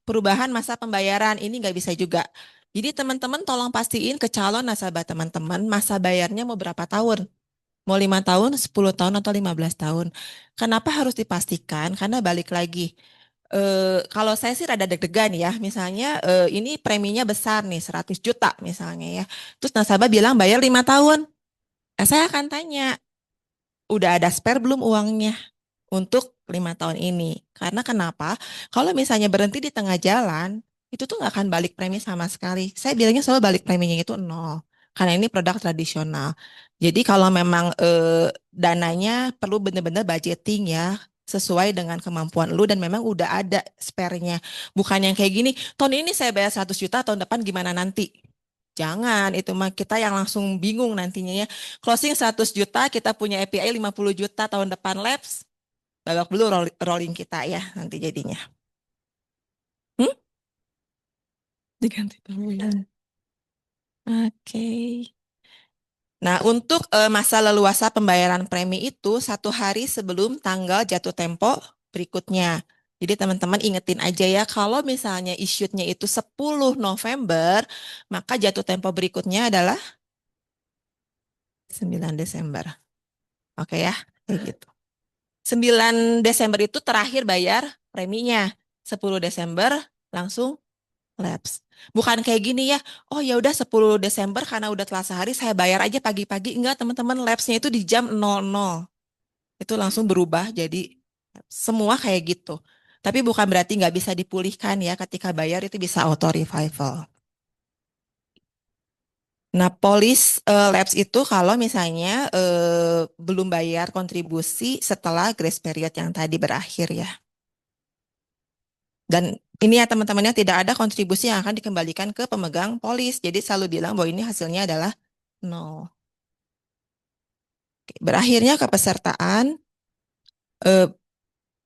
Perubahan masa pembayaran, ini nggak bisa juga. Jadi teman-teman tolong pastiin ke calon nasabah teman-teman, masa bayarnya mau berapa tahun. Mau 5 tahun, 10 tahun, atau 15 tahun. Kenapa harus dipastikan? Karena balik lagi. Kalau saya sih rada deg-degan ya. Misalnya ini preminya besar nih, 100 juta misalnya ya. Terus nasabah bilang bayar 5 tahun. Saya akan tanya, udah ada spare belum uangnya untuk 5 tahun ini? Karena kenapa? Kalau misalnya berhenti di tengah jalan, itu tuh nggak akan balik premi sama sekali. Saya bilangnya selalu balik preminya itu nol. Karena ini produk tradisional. Jadi kalau memang dananya perlu benar-benar budgeting ya, sesuai dengan kemampuan lu dan memang udah ada spare-nya. Bukan yang kayak gini, tahun ini saya bayar 100 juta, tahun depan gimana nanti? Jangan, itu mah kita yang langsung bingung nantinya ya. Closing 100 juta, kita punya API 50 juta tahun depan lapse, babak belur rolling kita ya nanti jadinya. Hmm? Diganti tahun. Oke. Nah, untuk masa leluasa pembayaran premi itu 1 hari sebelum tanggal jatuh tempo berikutnya. Jadi teman-teman ingetin aja ya, kalau misalnya issue-nya itu 10 November, maka jatuh tempo berikutnya adalah 9 Desember. Oke ya, kayak gitu. 9 Desember itu terakhir bayar preminya. 10 Desember langsung lapse. Bukan kayak gini ya, oh ya udah 10 Desember karena udah telah sehari saya bayar aja pagi-pagi. Enggak teman-teman, lapse-nya itu di jam 00. Itu langsung berubah jadi semua kayak gitu. Tapi bukan berarti nggak bisa dipulihkan ya, ketika bayar itu bisa auto revival. Nah, polis lapse itu kalau misalnya belum bayar kontribusi setelah grace period yang tadi berakhir ya. Dan ini ya teman-temannya, tidak ada kontribusi yang akan dikembalikan ke pemegang polis. Jadi selalu bilang bahwa ini hasilnya adalah nol. Berakhirnya kepesertaan eh,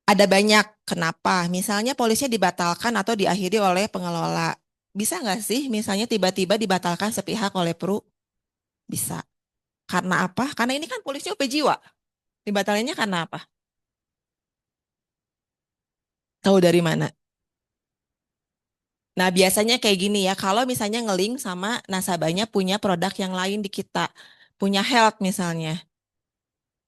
ada banyak kenapa. Misalnya polisnya dibatalkan atau diakhiri oleh pengelola. Bisa nggak sih misalnya tiba-tiba dibatalkan sepihak oleh Pru? Bisa. Karena apa? Karena ini kan polisnya UP Jiwa. Dibatalinnya karena apa? Tahu dari mana? Nah, biasanya kayak gini ya, kalau misalnya ngelink sama nasabahnya punya produk yang lain di kita, punya health misalnya.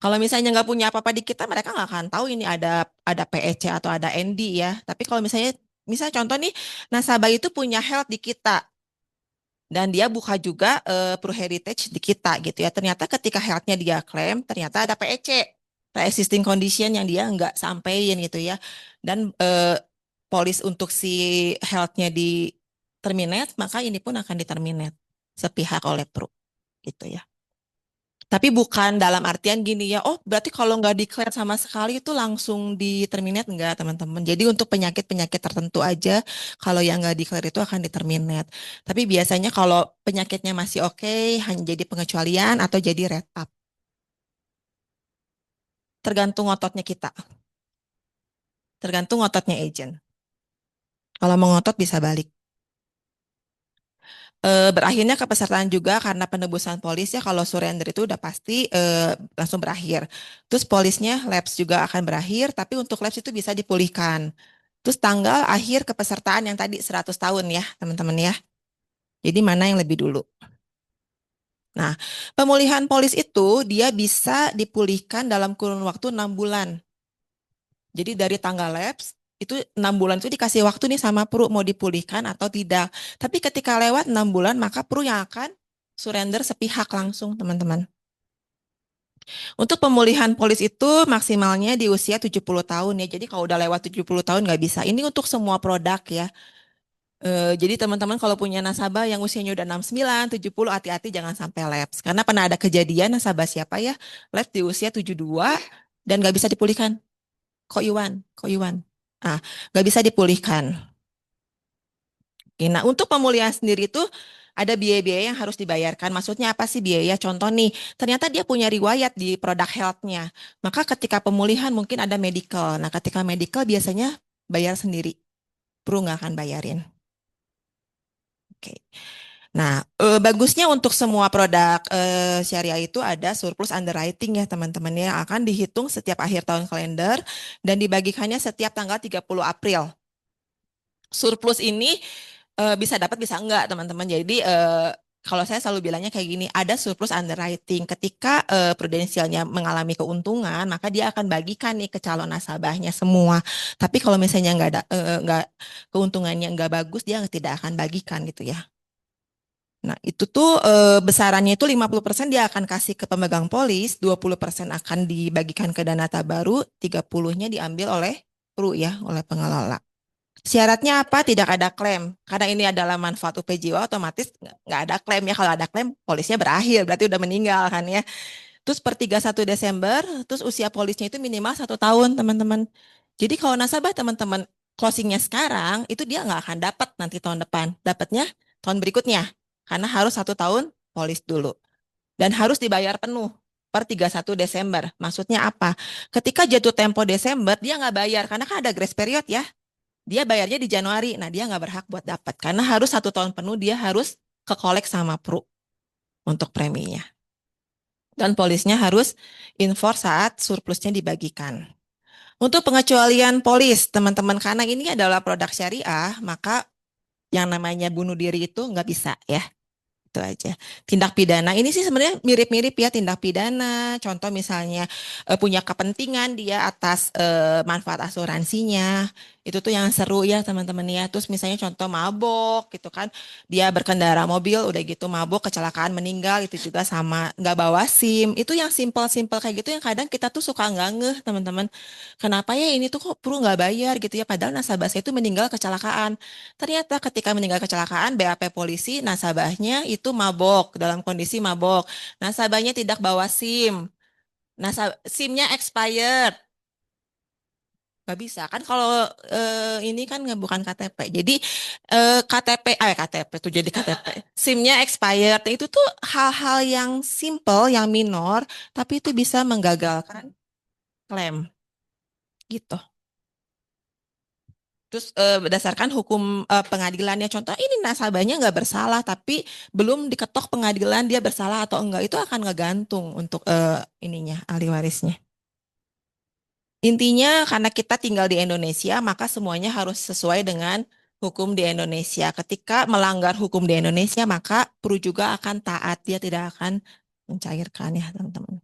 Kalau misalnya nggak punya apa-apa di kita, mereka nggak akan tahu ini ada PEC atau ada ND ya. Tapi kalau misal contoh nih, nasabah itu punya health di kita dan dia buka juga Pro Heritage di kita gitu ya. Ternyata ketika health-nya dia klaim, ternyata ada PEC, pre-existing condition yang dia nggak sampein gitu ya. Dan polis untuk si health-nya di terminate, maka ini pun akan diterminate sepihak oleh Pro gitu ya. Tapi bukan dalam artian gini ya, oh berarti kalau nggak declare sama sekali itu langsung di terminate enggak teman-teman. Jadi untuk penyakit-penyakit tertentu aja, kalau yang nggak declare itu akan di terminate. Tapi biasanya kalau penyakitnya masih oke, hanya jadi pengecualian atau jadi red up. Tergantung ototnya kita, tergantung ototnya agent. Kalau mau ngotot bisa balik. Berakhirnya kepesertaan juga karena penebusan polis ya kalau surrender itu udah pasti langsung berakhir. Terus polisnya lapse juga akan berakhir, tapi untuk lapse itu bisa dipulihkan. Terus tanggal akhir kepesertaan yang tadi 100 tahun ya teman-teman ya. Jadi mana yang lebih dulu? Nah, pemulihan polis itu dia bisa dipulihkan dalam kurun waktu 6 bulan. Jadi dari tanggal lapse itu 6 bulan itu dikasih waktu nih sama Pru mau dipulihkan atau tidak. Tapi ketika lewat 6 bulan maka Pru yang akan surrender sepihak langsung teman-teman. Untuk pemulihan polis itu maksimalnya di usia 70 tahun ya. Jadi kalau udah lewat 70 tahun nggak bisa. Ini untuk semua produk ya. Jadi teman-teman kalau punya nasabah yang usianya udah 69, 70, hati-hati jangan sampai lapse. Karena pernah ada kejadian nasabah siapa ya, lapse di usia 72 dan nggak bisa dipulihkan. Kok Iwan. Ah, nggak bisa dipulihkan. Oke, nah, untuk pemulihan sendiri itu ada biaya-biaya yang harus dibayarkan. Maksudnya apa sih biaya? Contoh nih, ternyata dia punya riwayat di produk health-nya. Maka ketika pemulihan mungkin ada medical. Nah, ketika medical biasanya bayar sendiri. Perlu nggak akan bayarin. Oke. Nah, bagusnya untuk semua produk syariah itu ada surplus underwriting ya teman-teman ya, yang akan dihitung setiap akhir tahun kalender dan dibagikannya setiap tanggal 30 April. Surplus ini bisa dapat bisa enggak teman-teman. Jadi kalau saya selalu bilangnya kayak gini, ada surplus underwriting. Ketika prudensialnya mengalami keuntungan, maka dia akan bagikan nih ke calon nasabahnya semua. Tapi kalau misalnya nggak keuntungannya nggak bagus, dia tidak akan bagikan gitu ya. Nah, itu tuh besarannya itu 50% dia akan kasih ke pemegang polis, 20% akan dibagikan ke dana tabaru, 30-nya diambil oleh Pru ya, oleh pengelola. Syaratnya apa? Tidak ada klaim. Karena ini adalah manfaat UP Jiwa, otomatis nggak ada klaim ya. Kalau ada klaim, polisnya berakhir, berarti udah meninggal kan ya. Terus per 31 Desember, terus usia polisnya itu minimal 1 tahun, teman-teman. Jadi kalau nasabah teman-teman closingnya sekarang, itu dia nggak akan dapat nanti tahun depan. Dapatnya tahun berikutnya. Karena harus 1 tahun polis dulu. Dan harus dibayar penuh per 31 Desember. Maksudnya apa? Ketika jatuh tempo Desember, dia nggak bayar. Karena kan ada grace period ya. Dia bayarnya di Januari. Nah, dia nggak berhak buat dapat. Karena harus 1 tahun penuh, dia harus ke kolek sama Pru untuk preminya. Dan polisnya harus enforce saat surplusnya dibagikan. Untuk pengecualian polis, teman-teman, karena ini adalah produk syariah, maka yang namanya bunuh diri itu nggak bisa ya. Itu aja. Tindak pidana ini sih sebenarnya mirip-mirip ya tindak pidana. Contoh misalnya punya kepentingan dia atas manfaat asuransinya. Itu tuh yang seru ya teman-teman ya. Terus misalnya contoh mabok gitu kan. Dia berkendara mobil udah gitu mabok kecelakaan meninggal itu juga sama nggak bawa SIM. Itu yang simpel-simpel kayak gitu yang kadang kita tuh suka nggak ngeh teman-teman. Kenapa ya ini tuh kok perlu nggak bayar gitu ya. Padahal nasabah saya itu meninggal kecelakaan. Ternyata ketika meninggal kecelakaan, BAP polisi nasabahnya itu mabok, dalam kondisi mabok. Nasabahnya tidak bawa SIM. SIM-nya expired. Nggak bisa kan kalau ini kan nggak bukan KTP. Jadi KTP, KTP tuh jadi KTP. SIM-nya expired. Itu tuh hal-hal yang simple, yang minor, tapi itu bisa menggagalkan klaim gitu. Terus berdasarkan hukum pengadilannya, contoh ini nasabahnya nggak bersalah, tapi belum diketok pengadilan dia bersalah atau enggak, itu akan ngegantung untuk ininya ahli warisnya. Intinya karena kita tinggal di Indonesia, maka semuanya harus sesuai dengan hukum di Indonesia. Ketika melanggar hukum di Indonesia, maka perlu juga akan taat, dia tidak akan mencairkan ya teman-teman.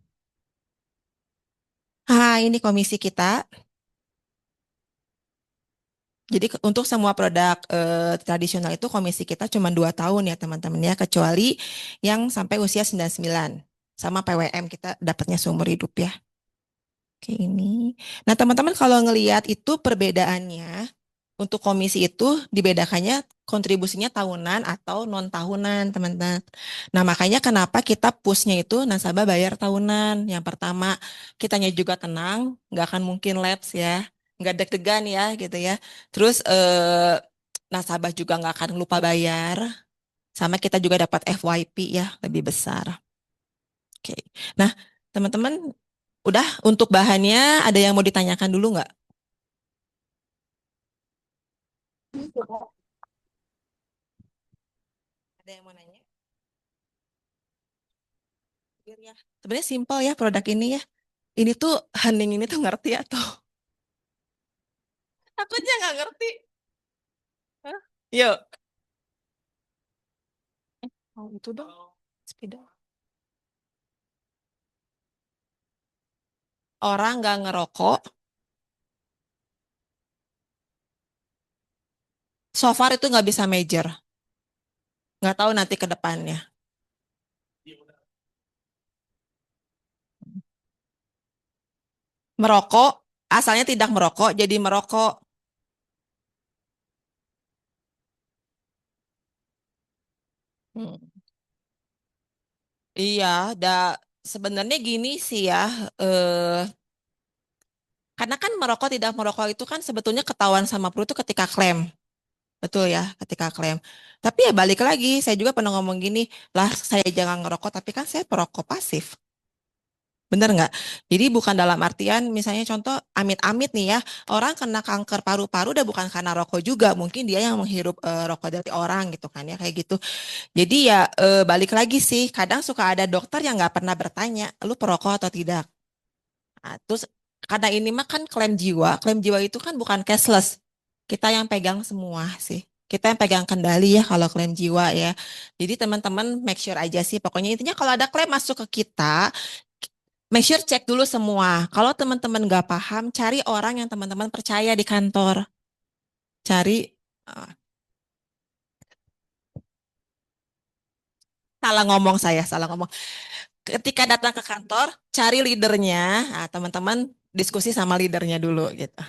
Ini komisi kita. Jadi untuk semua produk tradisional itu komisi kita cuma 2 tahun ya teman-teman ya, kecuali yang sampai usia 99. Sama PWM kita dapatnya seumur hidup ya. Oke ini. Nah teman-teman kalau ngelihat itu perbedaannya, untuk komisi itu dibedakannya kontribusinya tahunan atau non tahunan teman-teman. Nah makanya kenapa kita pushnya itu nasabah bayar tahunan. Yang pertama kitanya juga tenang, nggak akan mungkin lapse ya, nggak deg-degan ya gitu ya. Terus nasabah juga nggak akan lupa bayar. Sama kita juga dapat FYP ya lebih besar. Oke. Nah teman-teman udah untuk bahannya ada yang mau ditanyakan dulu nggak? Ada yang mau nanya? Ya. Sebenarnya simpel ya produk ini ya. Ini tuh Hening ini tuh ngerti atau takutnya nggak ngerti. Hah? Yuk. Oh, itu dong. Sepeda. Orang nggak ngerokok, so far itu nggak bisa major. Nggak tahu nanti ke depannya. Merokok, asalnya tidak merokok, jadi merokok. Hmm. Iya, sebenarnya gini sih ya, eh, karena kan merokok tidak merokok itu kan sebetulnya ketahuan sama perut itu ketika klaim. Betul ya, ketika klaim. Tapi ya balik lagi, saya juga pernah ngomong gini, lah saya jangan ngerokok, tapi kan saya perokok pasif. Bener nggak? Jadi bukan dalam artian, misalnya contoh amit-amit nih ya, orang kena kanker paru-paru udah bukan karena rokok juga, mungkin dia yang menghirup rokok dari orang gitu kan ya, kayak gitu. Jadi ya balik lagi sih, kadang suka ada dokter yang nggak pernah bertanya, lu perokok atau tidak. Nah, terus karena ini mah kan klaim jiwa itu kan bukan cashless. Kita yang pegang semua sih. Kita yang pegang kendali ya kalau klaim jiwa ya. Jadi teman-teman make sure aja sih. Pokoknya intinya kalau ada klaim masuk ke kita, make sure cek dulu semua. Kalau teman-teman nggak paham, cari orang yang teman-teman percaya di kantor. Cari, eh, salah ngomong saya, salah ngomong. Ketika datang ke kantor, cari leadernya. Nah, teman-teman diskusi sama leadernya dulu gitu.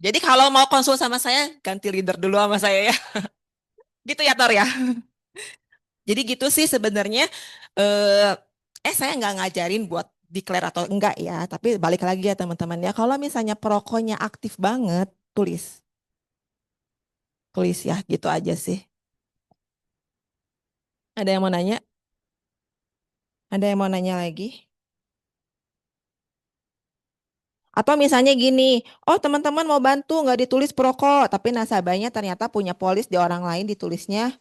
Jadi kalau mau konsul sama saya, ganti leader dulu sama saya ya. Gitu ya Tor ya. Jadi gitu sih sebenarnya. Eh, saya nggak ngajarin buat declare atau enggak ya. Tapi balik lagi ya teman-teman ya. Kalau misalnya perokoknya aktif banget, tulis. Tulis ya, gitu aja sih. Ada yang mau nanya? Ada yang mau nanya lagi? Atau misalnya gini, oh teman-teman mau bantu nggak ditulis perokok, tapi nasabahnya ternyata punya polis di orang lain ditulisnya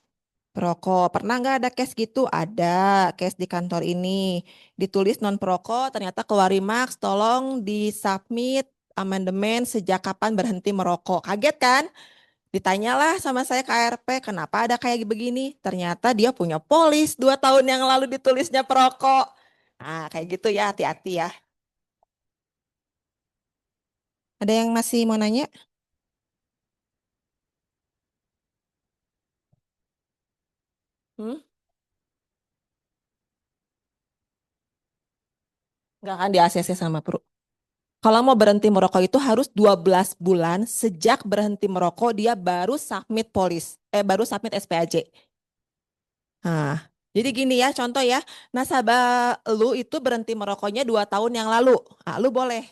perokok. Pernah nggak ada case gitu? Ada case di kantor ini. Ditulis non perokok, ternyata keluar remarks, tolong disubmit amandemen sejak kapan berhenti merokok. Kaget kan? Ditanyalah sama saya KRP, kenapa ada kayak begini? Ternyata dia punya polis 2 tahun yang lalu ditulisnya perokok. Nah, kayak gitu ya, hati-hati ya. Ada yang masih mau nanya? Hmm? Nggak akan di ACC sama Pru. Kalau mau berhenti merokok itu harus 12 bulan sejak berhenti merokok dia baru submit baru submit SPAJ. Nah, jadi gini ya contoh ya, nasabah lu itu berhenti merokoknya 2 tahun yang lalu. Nah, lu boleh.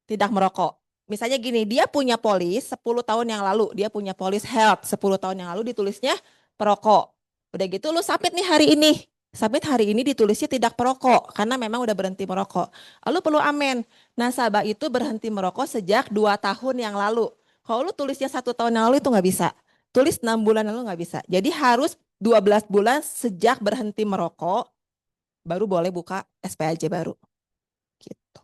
tidak merokok. Misalnya gini, dia punya polis 10 tahun yang lalu, dia punya polis health 10 tahun yang lalu ditulisnya perokok. Udah gitu lu submit nih hari ini. Submit hari ini ditulisnya tidak perokok karena memang udah berhenti merokok. Lalu perlu amen. Nasabah itu berhenti merokok sejak 2 tahun yang lalu. Kalau lu tulisnya 1 tahun yang lalu itu nggak bisa. Tulis 6 bulan lalu nggak bisa. Jadi harus 12 bulan sejak berhenti merokok baru boleh buka SPAJ baru. Gitu.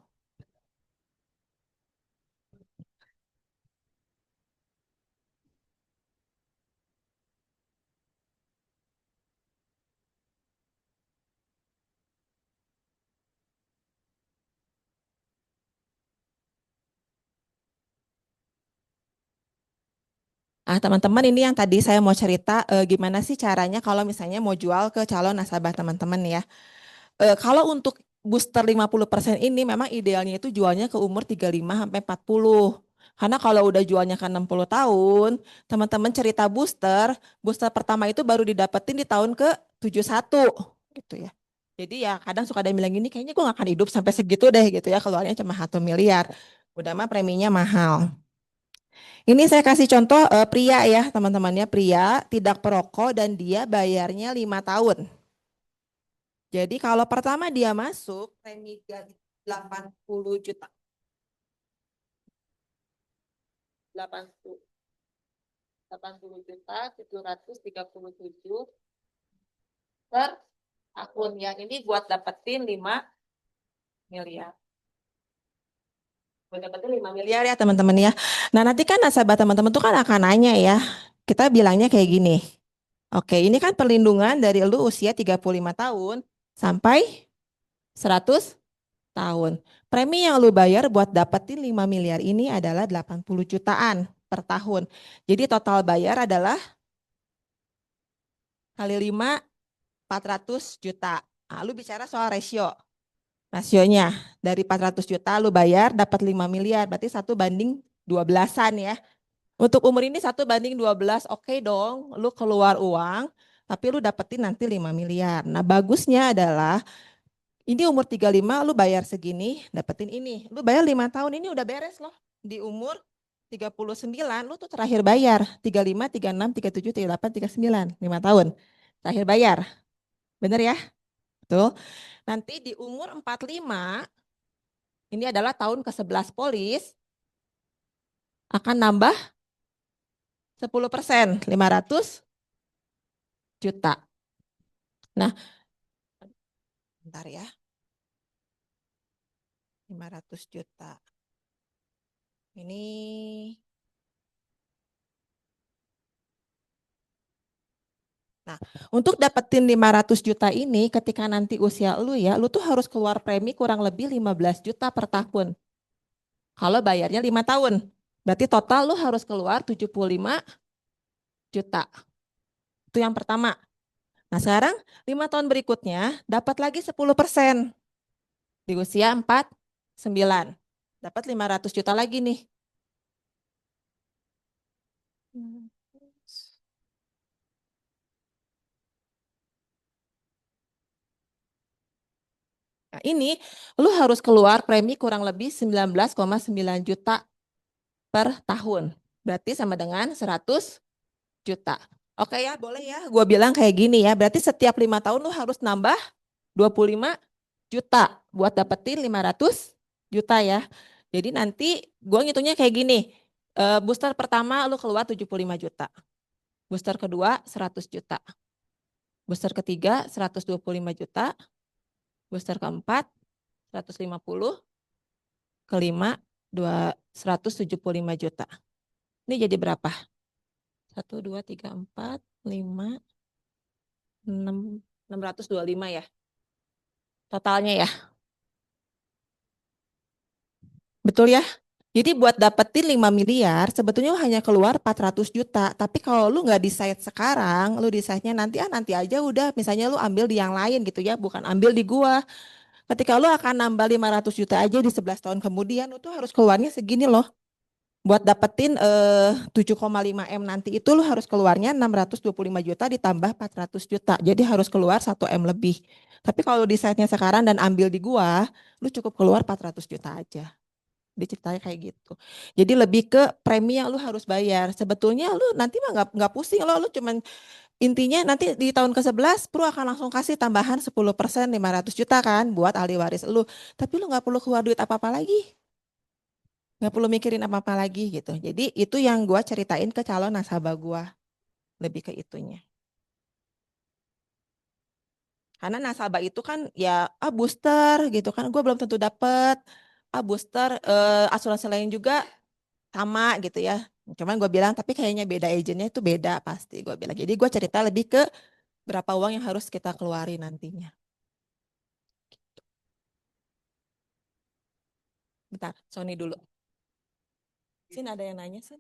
Ah, teman-teman ini yang tadi saya mau cerita gimana sih caranya kalau misalnya mau jual ke calon nasabah teman-teman ya. Kalau untuk booster 50% ini memang idealnya itu jualnya ke umur 35 sampai 40. Karena kalau udah jualnya ke 60 tahun, teman-teman cerita booster, booster pertama itu baru didapetin di tahun ke 71 gitu ya. Jadi ya kadang suka ada yang bilang gini, kayaknya gue gak akan hidup sampai segitu deh gitu ya, keluarnya cuma 1 miliar. Udah mah preminya mahal. Ini saya kasih contoh pria ya teman-temannya, pria tidak perokok dan dia bayarnya 5 tahun. Jadi kalau pertama dia masuk premi 80 juta. 80, 80 juta 737 per tahun. Yang ini buat dapetin 5 miliar. Buat dapetin 5 miliar ya teman-teman ya. Nah nanti kan nasabah teman-teman tuh kan akan nanya ya. Kita bilangnya kayak gini. Oke, ini kan perlindungan dari lu usia 35 tahun sampai 100 tahun. Premi yang lu bayar buat dapetin 5 miliar ini adalah 80 jutaan per tahun. Jadi total bayar adalah kali 5, 400 juta. Nah, lu bicara soal rasio. Rasionya dari 400 juta lu bayar dapat 5 miliar. Berarti 1:12-an ya. Untuk umur ini 1:12, oke dong. Lu keluar uang, tapi lu dapetin nanti 5 miliar. Nah bagusnya adalah ini umur 35 lu bayar segini, dapetin ini. Lu bayar 5 tahun ini udah beres loh. Di umur 39 lu tuh terakhir bayar. 35, 36, 37, 38, 39. 5 tahun. Terakhir bayar. Bener ya? Tuh. Nanti di umur 45, ini adalah tahun ke-11 polis, akan nambah 10%, 500 juta. Nah, bentar ya. 500 juta. Ini Nah, untuk dapetin 500 juta ini ketika nanti usia lu ya, lu tuh harus keluar premi kurang lebih 15 juta per tahun. Kalau bayarnya 5 tahun. Berarti total lu harus keluar 75 juta. Itu yang pertama. Nah, sekarang 5 tahun berikutnya dapat lagi 10% di usia 49. Dapat 500 juta lagi nih. Nah, ini lu harus keluar premi kurang lebih 19,9 juta per tahun. Berarti sama dengan 100 juta. Oke ya, boleh ya. Gue bilang kayak gini ya. Berarti setiap 5 tahun lu harus nambah 25 juta buat dapetin 500 juta ya. Jadi nanti gue ngitungnya kayak gini. Booster pertama lu keluar 75 juta. Booster kedua 100 juta. Booster ketiga 125 juta. Booster keempat 150. Kelima 175 juta. Ini jadi berapa? 1, 2, 3, 4, 5, 6, 625 ya. Totalnya ya. Betul ya? Jadi buat dapetin 5 miliar sebetulnya hanya keluar 400 juta. Tapi kalau lu nggak decide sekarang, lu decide-nya nanti nanti aja udah. Misalnya lu ambil di yang lain gitu ya, bukan ambil di gua. Ketika lu akan nambah 500 juta aja di 11 tahun kemudian, lu tuh harus keluarnya segini loh. Buat dapetin 7,5 M nanti itu lu harus keluarnya 625 juta ditambah 400 juta. Jadi harus keluar 1 M lebih. Tapi kalau decide-nya sekarang dan ambil di gua, lu cukup keluar 400 juta aja. Diceritanya kayak gitu. Jadi lebih ke premi yang lu harus bayar. Sebetulnya lu nanti mah nggak pusing lo, lu cuman intinya nanti di tahun ke-11 Pru akan langsung kasih tambahan 10% 500 juta kan buat ahli waris lu. Tapi lu nggak perlu keluar duit apa-apa lagi. Nggak perlu mikirin apa-apa lagi gitu. Jadi itu yang gua ceritain ke calon nasabah gua. Lebih ke itunya. Karena nasabah itu kan ya booster gitu kan. Gue belum tentu dapet. Booster asuransi lain juga sama gitu ya. Cuman gue bilang tapi kayaknya beda agentnya itu beda pasti gue bilang. Jadi gue cerita lebih ke berapa uang yang harus kita keluarin nantinya. Bentar, Sony dulu. Sin ada yang nanya Sin?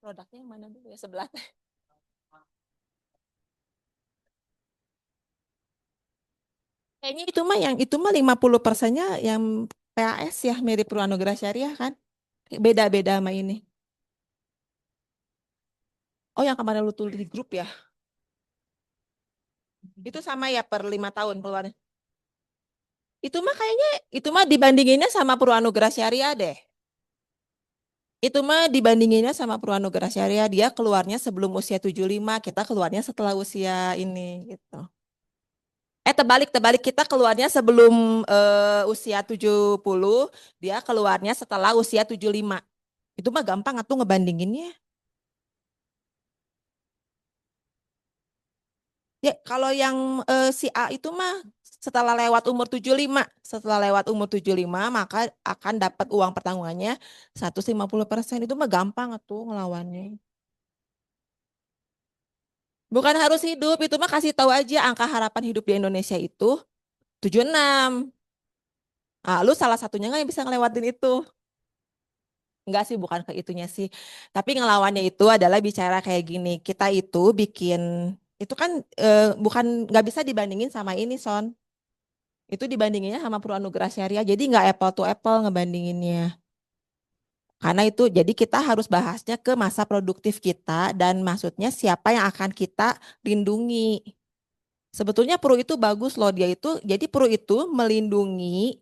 Produknya yang mana dulu ya sebelah. Kayaknya itu mah 50%-nya yang PAS ya mirip Purwanugrah Syariah kan? Beda-beda sama ini. Oh yang kemarin lu tulis di grup ya? Itu sama ya per 5 tahun keluarnya. Itu mah dibandinginnya sama Purwanugrah Syariah deh. Itu mah dibandinginnya sama Purwanugrah Syariah, dia keluarnya sebelum usia 75, kita keluarnya setelah usia ini gitu. Terbalik kita keluarnya sebelum usia 70, dia keluarnya setelah usia 75. Itu mah gampang atuh ngebandinginnya. Ya, kalau yang si A itu mah setelah lewat umur 75, setelah lewat umur 75 maka akan dapat uang pertanggungannya 150%. Itu mah gampang atuh ngelawannya. Bukan harus hidup, itu mah kasih tahu aja angka harapan hidup di Indonesia itu 76. Ah, lu salah satunya nggak yang bisa ngelewatin itu? Enggak sih, bukan ke itunya sih. Tapi ngelawannya itu adalah bicara kayak gini. Kita itu bikin, itu kan bukan nggak bisa dibandingin sama ini, Son. Itu dibandinginnya sama Purwanugrah Syariah. Jadi nggak apple to apple ngebandinginnya. Karena itu, jadi kita harus bahasnya ke masa produktif kita dan maksudnya siapa yang akan kita lindungi. Sebetulnya Pru itu bagus loh, dia itu, jadi Pru itu melindungi,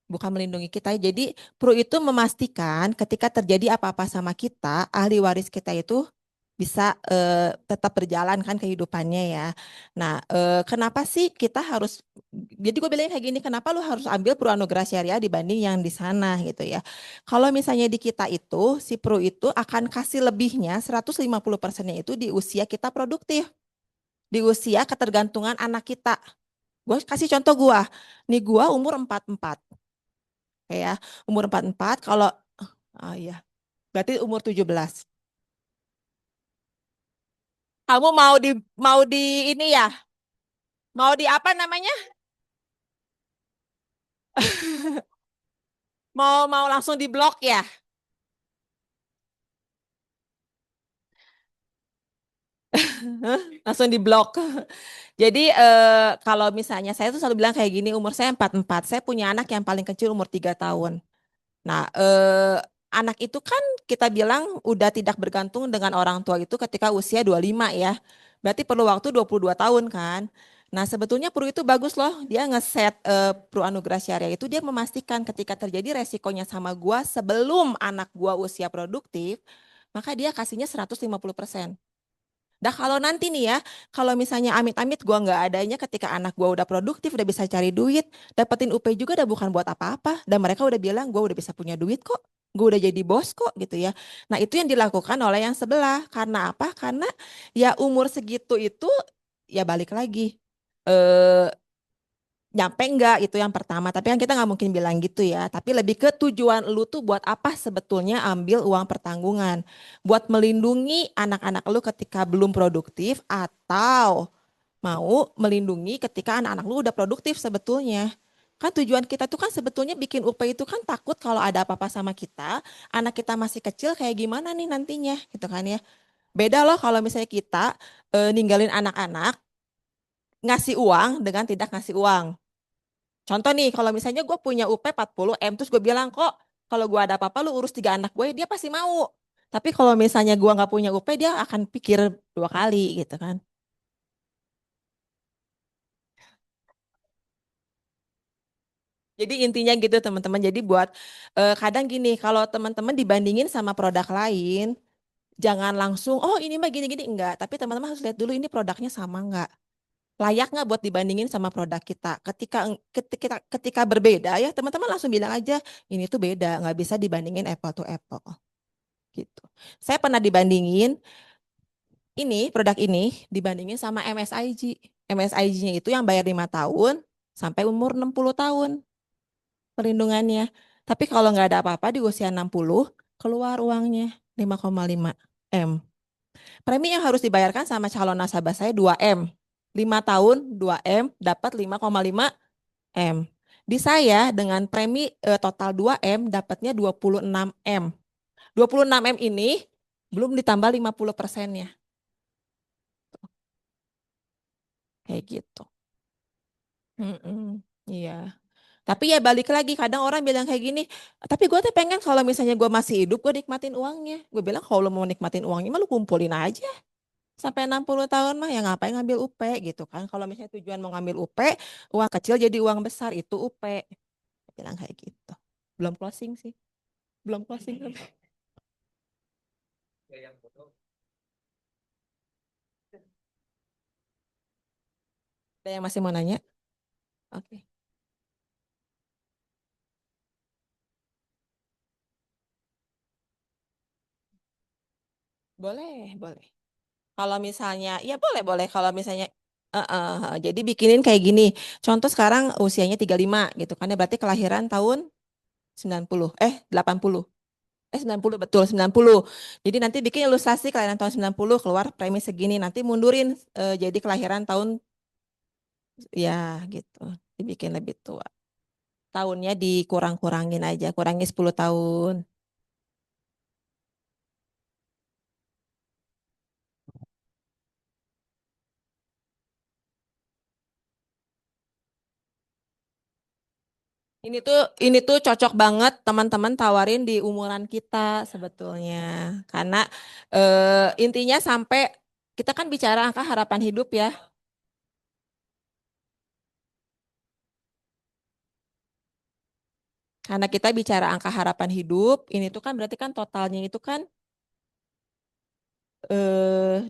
bukan melindungi kita. Jadi Pru itu memastikan ketika terjadi apa-apa sama kita, ahli waris kita itu bisa tetap berjalan kan kehidupannya ya. Nah, kenapa sih kita harus, jadi gue bilang kayak gini, kenapa lu harus ambil Pru Anugerah Syariah dibanding yang di sana gitu ya. Kalau misalnya di kita itu, si Pru itu akan kasih lebihnya 150%-nya itu di usia kita produktif. Di usia ketergantungan anak kita. Gue kasih contoh gue. Nih gue umur 44. Ya, umur 44 kalau iya, berarti umur 17. Kamu mau di ini ya? Mau di apa namanya? Mau mau langsung di blok ya? Langsung di blok. Jadi kalau misalnya saya tuh selalu bilang kayak gini, umur saya 44, saya punya anak yang paling kecil umur 3 tahun. Nah, anak itu kan kita bilang udah tidak bergantung dengan orang tua itu ketika usia 25 ya. Berarti perlu waktu 22 tahun kan. Nah, sebetulnya Pru itu bagus loh. Dia ngeset Pru Anugerah Syariah itu dia memastikan ketika terjadi resikonya sama gua sebelum anak gua usia produktif, maka dia kasihnya 150%. Dah kalau nanti nih ya, kalau misalnya amit-amit gua nggak adanya ketika anak gua udah produktif, udah bisa cari duit, dapetin UP juga udah bukan buat apa-apa. Dan mereka udah bilang gua udah bisa punya duit kok, gua udah jadi bos kok gitu ya. Nah itu yang dilakukan oleh yang sebelah. Karena apa? Karena ya umur segitu itu ya balik lagi. Eh Nyampe enggak itu yang pertama, tapi kan kita nggak mungkin bilang gitu ya, tapi lebih ke tujuan lu tuh buat apa sebetulnya ambil uang pertanggungan, buat melindungi anak-anak lu ketika belum produktif atau mau melindungi ketika anak-anak lu udah produktif sebetulnya. Kan tujuan kita tuh kan sebetulnya bikin UP itu kan takut kalau ada apa-apa sama kita, anak kita masih kecil kayak gimana nih nantinya gitu kan ya. Beda loh kalau misalnya kita ninggalin anak-anak ngasih uang dengan tidak ngasih uang. Contoh nih, kalau misalnya gue punya UP 40 M, terus gue bilang kok, kalau gue ada apa-apa lu urus 3 anak gue, dia pasti mau. Tapi kalau misalnya gua nggak punya UP, dia akan pikir dua kali gitu kan. Jadi intinya gitu teman-teman. Jadi buat kadang gini, kalau teman-teman dibandingin sama produk lain, jangan langsung, oh ini mah gini-gini. Enggak. Tapi teman-teman harus lihat dulu ini produknya sama nggak. Layak nggak buat dibandingin sama produk kita. Ketika berbeda ya teman-teman langsung bilang aja, ini tuh beda. Nggak bisa dibandingin apple to apple. Gitu. Saya pernah dibandingin produk ini dibandingin sama MSIG. MSIG-nya itu yang bayar 5 tahun sampai umur 60 tahun perlindungannya. Tapi kalau nggak ada apa-apa di usia 60, keluar uangnya 5,5 M. Premi yang harus dibayarkan sama calon nasabah saya 2 M. 5 tahun 2 M dapat 5,5 M. Di saya dengan premi total 2 M dapatnya 26 M. 26 M ini belum ditambah 50%-nya. Kayak gitu. Mm-mm, iya. Tapi ya balik lagi, kadang orang bilang kayak gini, tapi gue tuh pengen kalau misalnya gue masih hidup, gue nikmatin uangnya. Gue bilang kalau lu mau nikmatin uangnya mah lu kumpulin aja. Sampai 60 tahun mah ya ngapain ngambil UP gitu kan. Kalau misalnya tujuan mau ngambil UP, uang kecil jadi uang besar, itu UP. Dia bilang kayak gitu. Belum closing sih. Belum closing. Ada yang masih mau nanya? Oke. Boleh, boleh. Kalau misalnya, ya boleh, boleh. Kalau misalnya, jadi bikinin kayak gini. Contoh sekarang usianya 35 gitu kan ya. Berarti kelahiran tahun 90, 80. 90 betul, 90. Jadi nanti bikin ilustrasi kelahiran tahun 90 keluar premi segini. Nanti mundurin jadi kelahiran tahun, ya gitu. Dibikin lebih tua. Tahunnya dikurang-kurangin aja, kurangi 10 tahun. Ini tuh cocok banget teman-teman tawarin di umuran kita sebetulnya. Karena intinya sampai kita kan bicara angka harapan hidup ya. Karena kita bicara angka harapan hidup, ini tuh kan berarti kan totalnya itu kan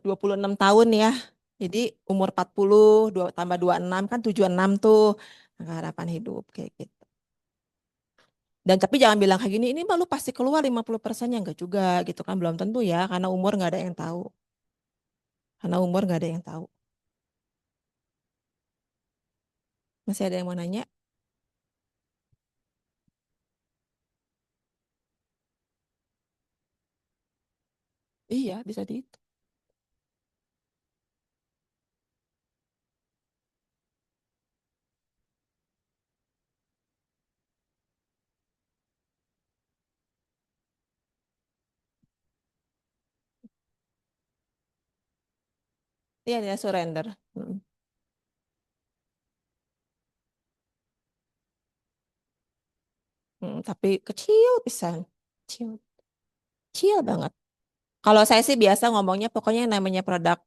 26 tahun ya. Jadi umur 40 tambah 26 kan 76 tuh angka harapan hidup kayak gitu. Dan tapi jangan bilang kayak gini, ini malu pasti keluar 50% ya enggak juga gitu kan belum tentu ya karena umur nggak ada yang tahu. Karena umur nggak ada yang tahu. Masih ada yang mau nanya? Iya, bisa dihitung. Iya, dia surrender. Mm, tapi kecil pisan. Kecil, kecil banget. Kalau saya sih biasa ngomongnya pokoknya yang namanya produk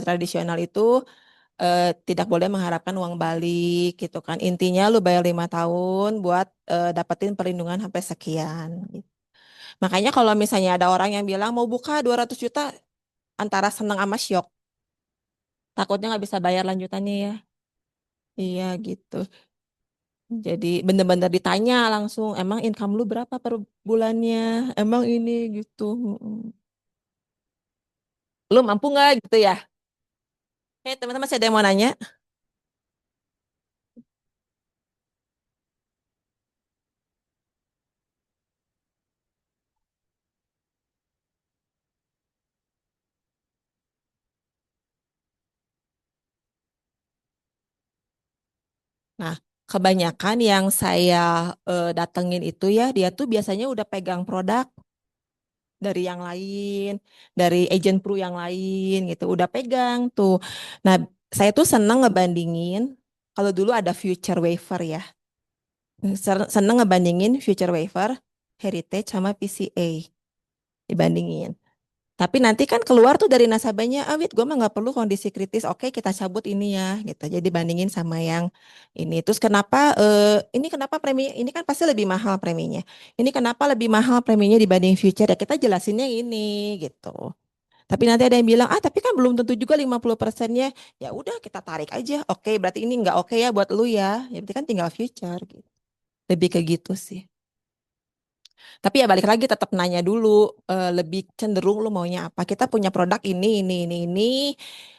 tradisional itu tidak boleh mengharapkan uang balik gitu kan. Intinya lu bayar 5 tahun buat dapetin perlindungan sampai sekian. Gitu. Makanya kalau misalnya ada orang yang bilang mau buka 200 juta antara seneng sama syok. Takutnya nggak bisa bayar lanjutannya ya. Iya gitu. Jadi bener-bener ditanya langsung, emang income lu berapa per bulannya? Emang ini gitu. Lu mampu nggak gitu ya? Oke, teman-teman masih ada yang mau nanya? Nah, kebanyakan yang saya datengin itu ya, dia tuh biasanya udah pegang produk dari yang lain, dari agent pro yang lain gitu, udah pegang tuh. Nah, saya tuh seneng ngebandingin, kalau dulu ada future waiver ya, seneng ngebandingin future waiver, heritage sama PCA dibandingin. Tapi nanti kan keluar tuh dari nasabahnya, ah Wit, gue mah nggak perlu kondisi kritis. Oke, kita cabut ini ya, gitu. Jadi bandingin sama yang ini. Terus kenapa ini kenapa premi ini kan pasti lebih mahal preminya. Ini kenapa lebih mahal preminya dibanding future ya? Kita jelasinnya ini, gitu. Tapi nanti ada yang bilang, ah tapi kan belum tentu juga 50%-nya. Ya udah kita tarik aja. Oke, berarti ini nggak oke ya buat lu ya. Ya berarti kan tinggal future gitu. Lebih ke gitu sih. Tapi ya balik lagi tetap nanya dulu, lebih cenderung lu maunya apa. Kita punya produk ini.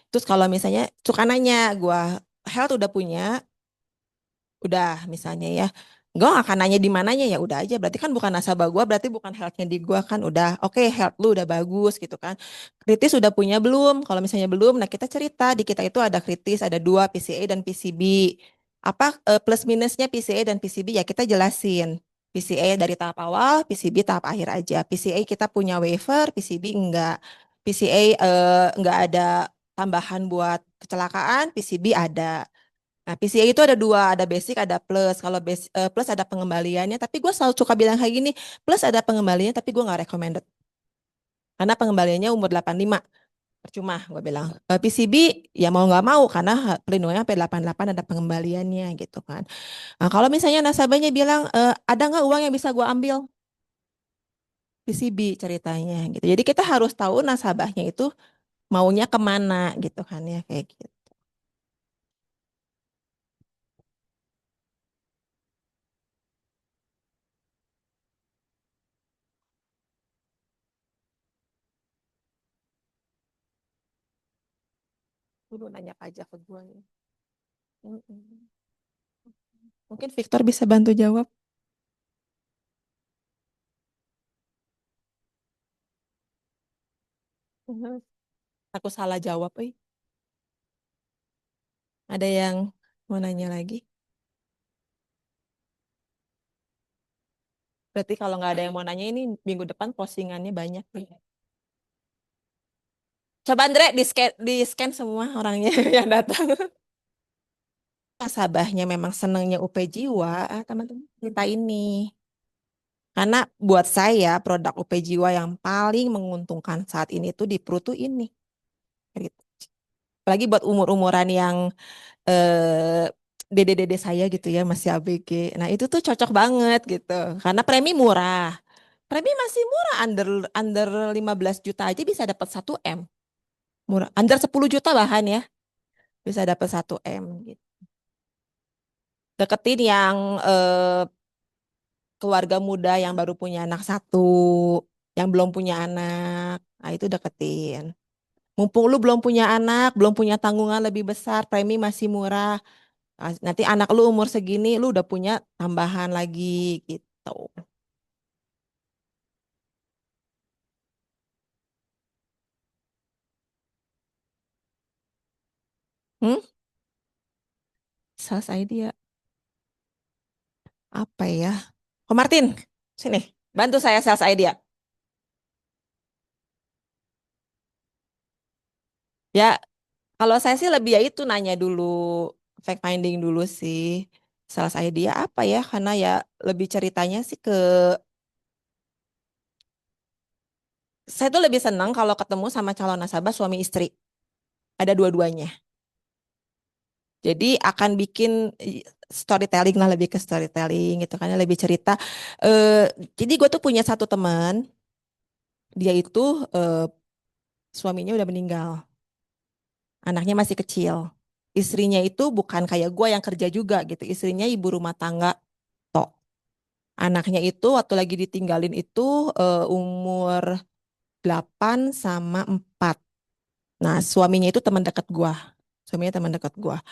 Terus kalau misalnya suka nanya, gua health udah punya, udah misalnya ya. Gue gak akan nanya di mananya ya udah aja. Berarti kan bukan nasabah gua, berarti bukan healthnya di gua kan udah oke health lu udah bagus gitu kan. Kritis udah punya belum? Kalau misalnya belum, nah kita cerita di kita itu ada kritis, ada dua PCA dan PCB. Apa plus minusnya PCA dan PCB ya kita jelasin. PCA dari tahap awal, PCB tahap akhir aja. PCA kita punya waiver, PCB enggak. PCA enggak ada tambahan buat kecelakaan, PCB ada. Nah, PCA itu ada dua, ada basic, ada plus. Kalau plus ada pengembaliannya, tapi gue selalu suka bilang kayak gini, plus ada pengembaliannya, tapi gue nggak recommended. Karena pengembaliannya umur 85, percuma gue bilang. PCB ya mau nggak mau, karena pelindungannya sampai 88 ada pengembaliannya gitu kan. Nah, kalau misalnya nasabahnya bilang, ada nggak uang yang bisa gue ambil? PCB ceritanya gitu. Jadi kita harus tahu nasabahnya itu maunya kemana gitu kan ya, kayak gitu. Dulu nanya pajak ke gue nih. Mm-mm. Mungkin Victor bisa bantu jawab. Mhm. Aku salah jawab, eh. Ada yang mau nanya lagi? Berarti kalau nggak ada yang mau nanya ini minggu depan postingannya banyak nih. Coba Andre di scan semua orangnya yang datang. Nasabahnya memang senangnya UP Jiwa, teman-teman kita ini. Karena buat saya produk UP Jiwa yang paling menguntungkan saat ini tuh di Pru tuh ini. Gitu. Apalagi buat umur-umuran yang eh, dede-dede saya gitu ya masih ABG. Nah itu tuh cocok banget gitu. Karena premi murah. Premi masih murah, under under 15 juta aja bisa dapat 1 M. Murah. Under 10 juta bahkan ya, bisa dapat 1 M gitu. Deketin yang keluarga muda yang baru punya anak satu, yang belum punya anak. Nah, itu deketin. Mumpung lu belum punya anak, belum punya tanggungan lebih besar, premi masih murah. Nah, nanti anak lu umur segini, lu udah punya tambahan lagi gitu. Hmm? Sales idea apa ya? Ko Martin, sini, bantu saya sales idea. Ya, kalau saya sih lebih ya itu nanya dulu, fact finding dulu sih. Sales idea apa ya? Karena ya lebih ceritanya sih ke saya tuh lebih senang kalau ketemu sama calon nasabah suami istri. Ada dua-duanya. Jadi akan bikin storytelling lah lebih ke storytelling gitu kan ya, lebih cerita. Eh, jadi gue tuh punya satu teman, dia itu eh, suaminya udah meninggal, anaknya masih kecil. Istrinya itu bukan kayak gue yang kerja juga gitu. Istrinya ibu rumah tangga tok. Anaknya itu waktu lagi ditinggalin itu umur 8 sama 4. Nah, suaminya itu teman dekat gua. Suaminya teman dekat gua.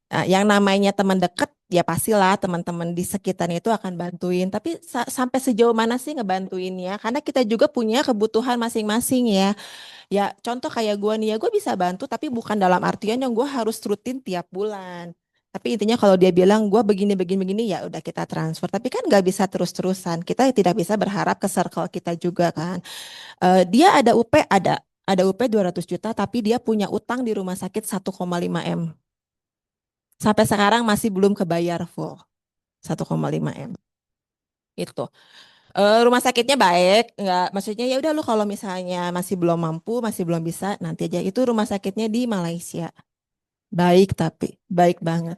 Nah, yang namanya teman dekat ya pastilah teman-teman di sekitarnya itu akan bantuin. Tapi sampai sejauh mana sih ngebantuinnya? Karena kita juga punya kebutuhan masing-masing ya. Ya contoh kayak gua nih ya, gua bisa bantu tapi bukan dalam artian yang gua harus rutin tiap bulan. Tapi intinya kalau dia bilang gua begini ya udah kita transfer. Tapi kan nggak bisa terus-terusan. Kita tidak bisa berharap ke circle kita juga kan. Dia ada UP ada UP 200 juta tapi dia punya utang di rumah sakit 1,5 M. Sampai sekarang masih belum kebayar full 1,5 M. Itu. Rumah sakitnya baik, nggak maksudnya ya udah lu kalau misalnya masih belum mampu, masih belum bisa, nanti aja. Itu rumah sakitnya di Malaysia. Baik tapi baik banget.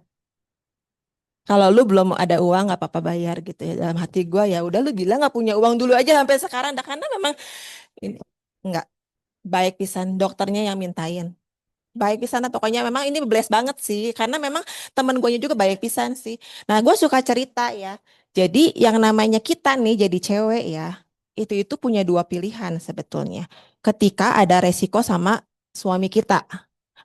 Kalau lu belum ada uang nggak apa-apa bayar gitu ya. Dalam hati gua ya udah lu bilang nggak punya uang dulu aja sampai sekarang. Dah karena memang ini nggak baik pisan dokternya yang mintain. Baik pisan pokoknya memang ini bless banget sih karena memang temen gue juga baik pisan sih. Nah, gue suka cerita ya. Jadi yang namanya kita nih jadi cewek ya, itu punya dua pilihan sebetulnya. Ketika ada resiko sama suami kita.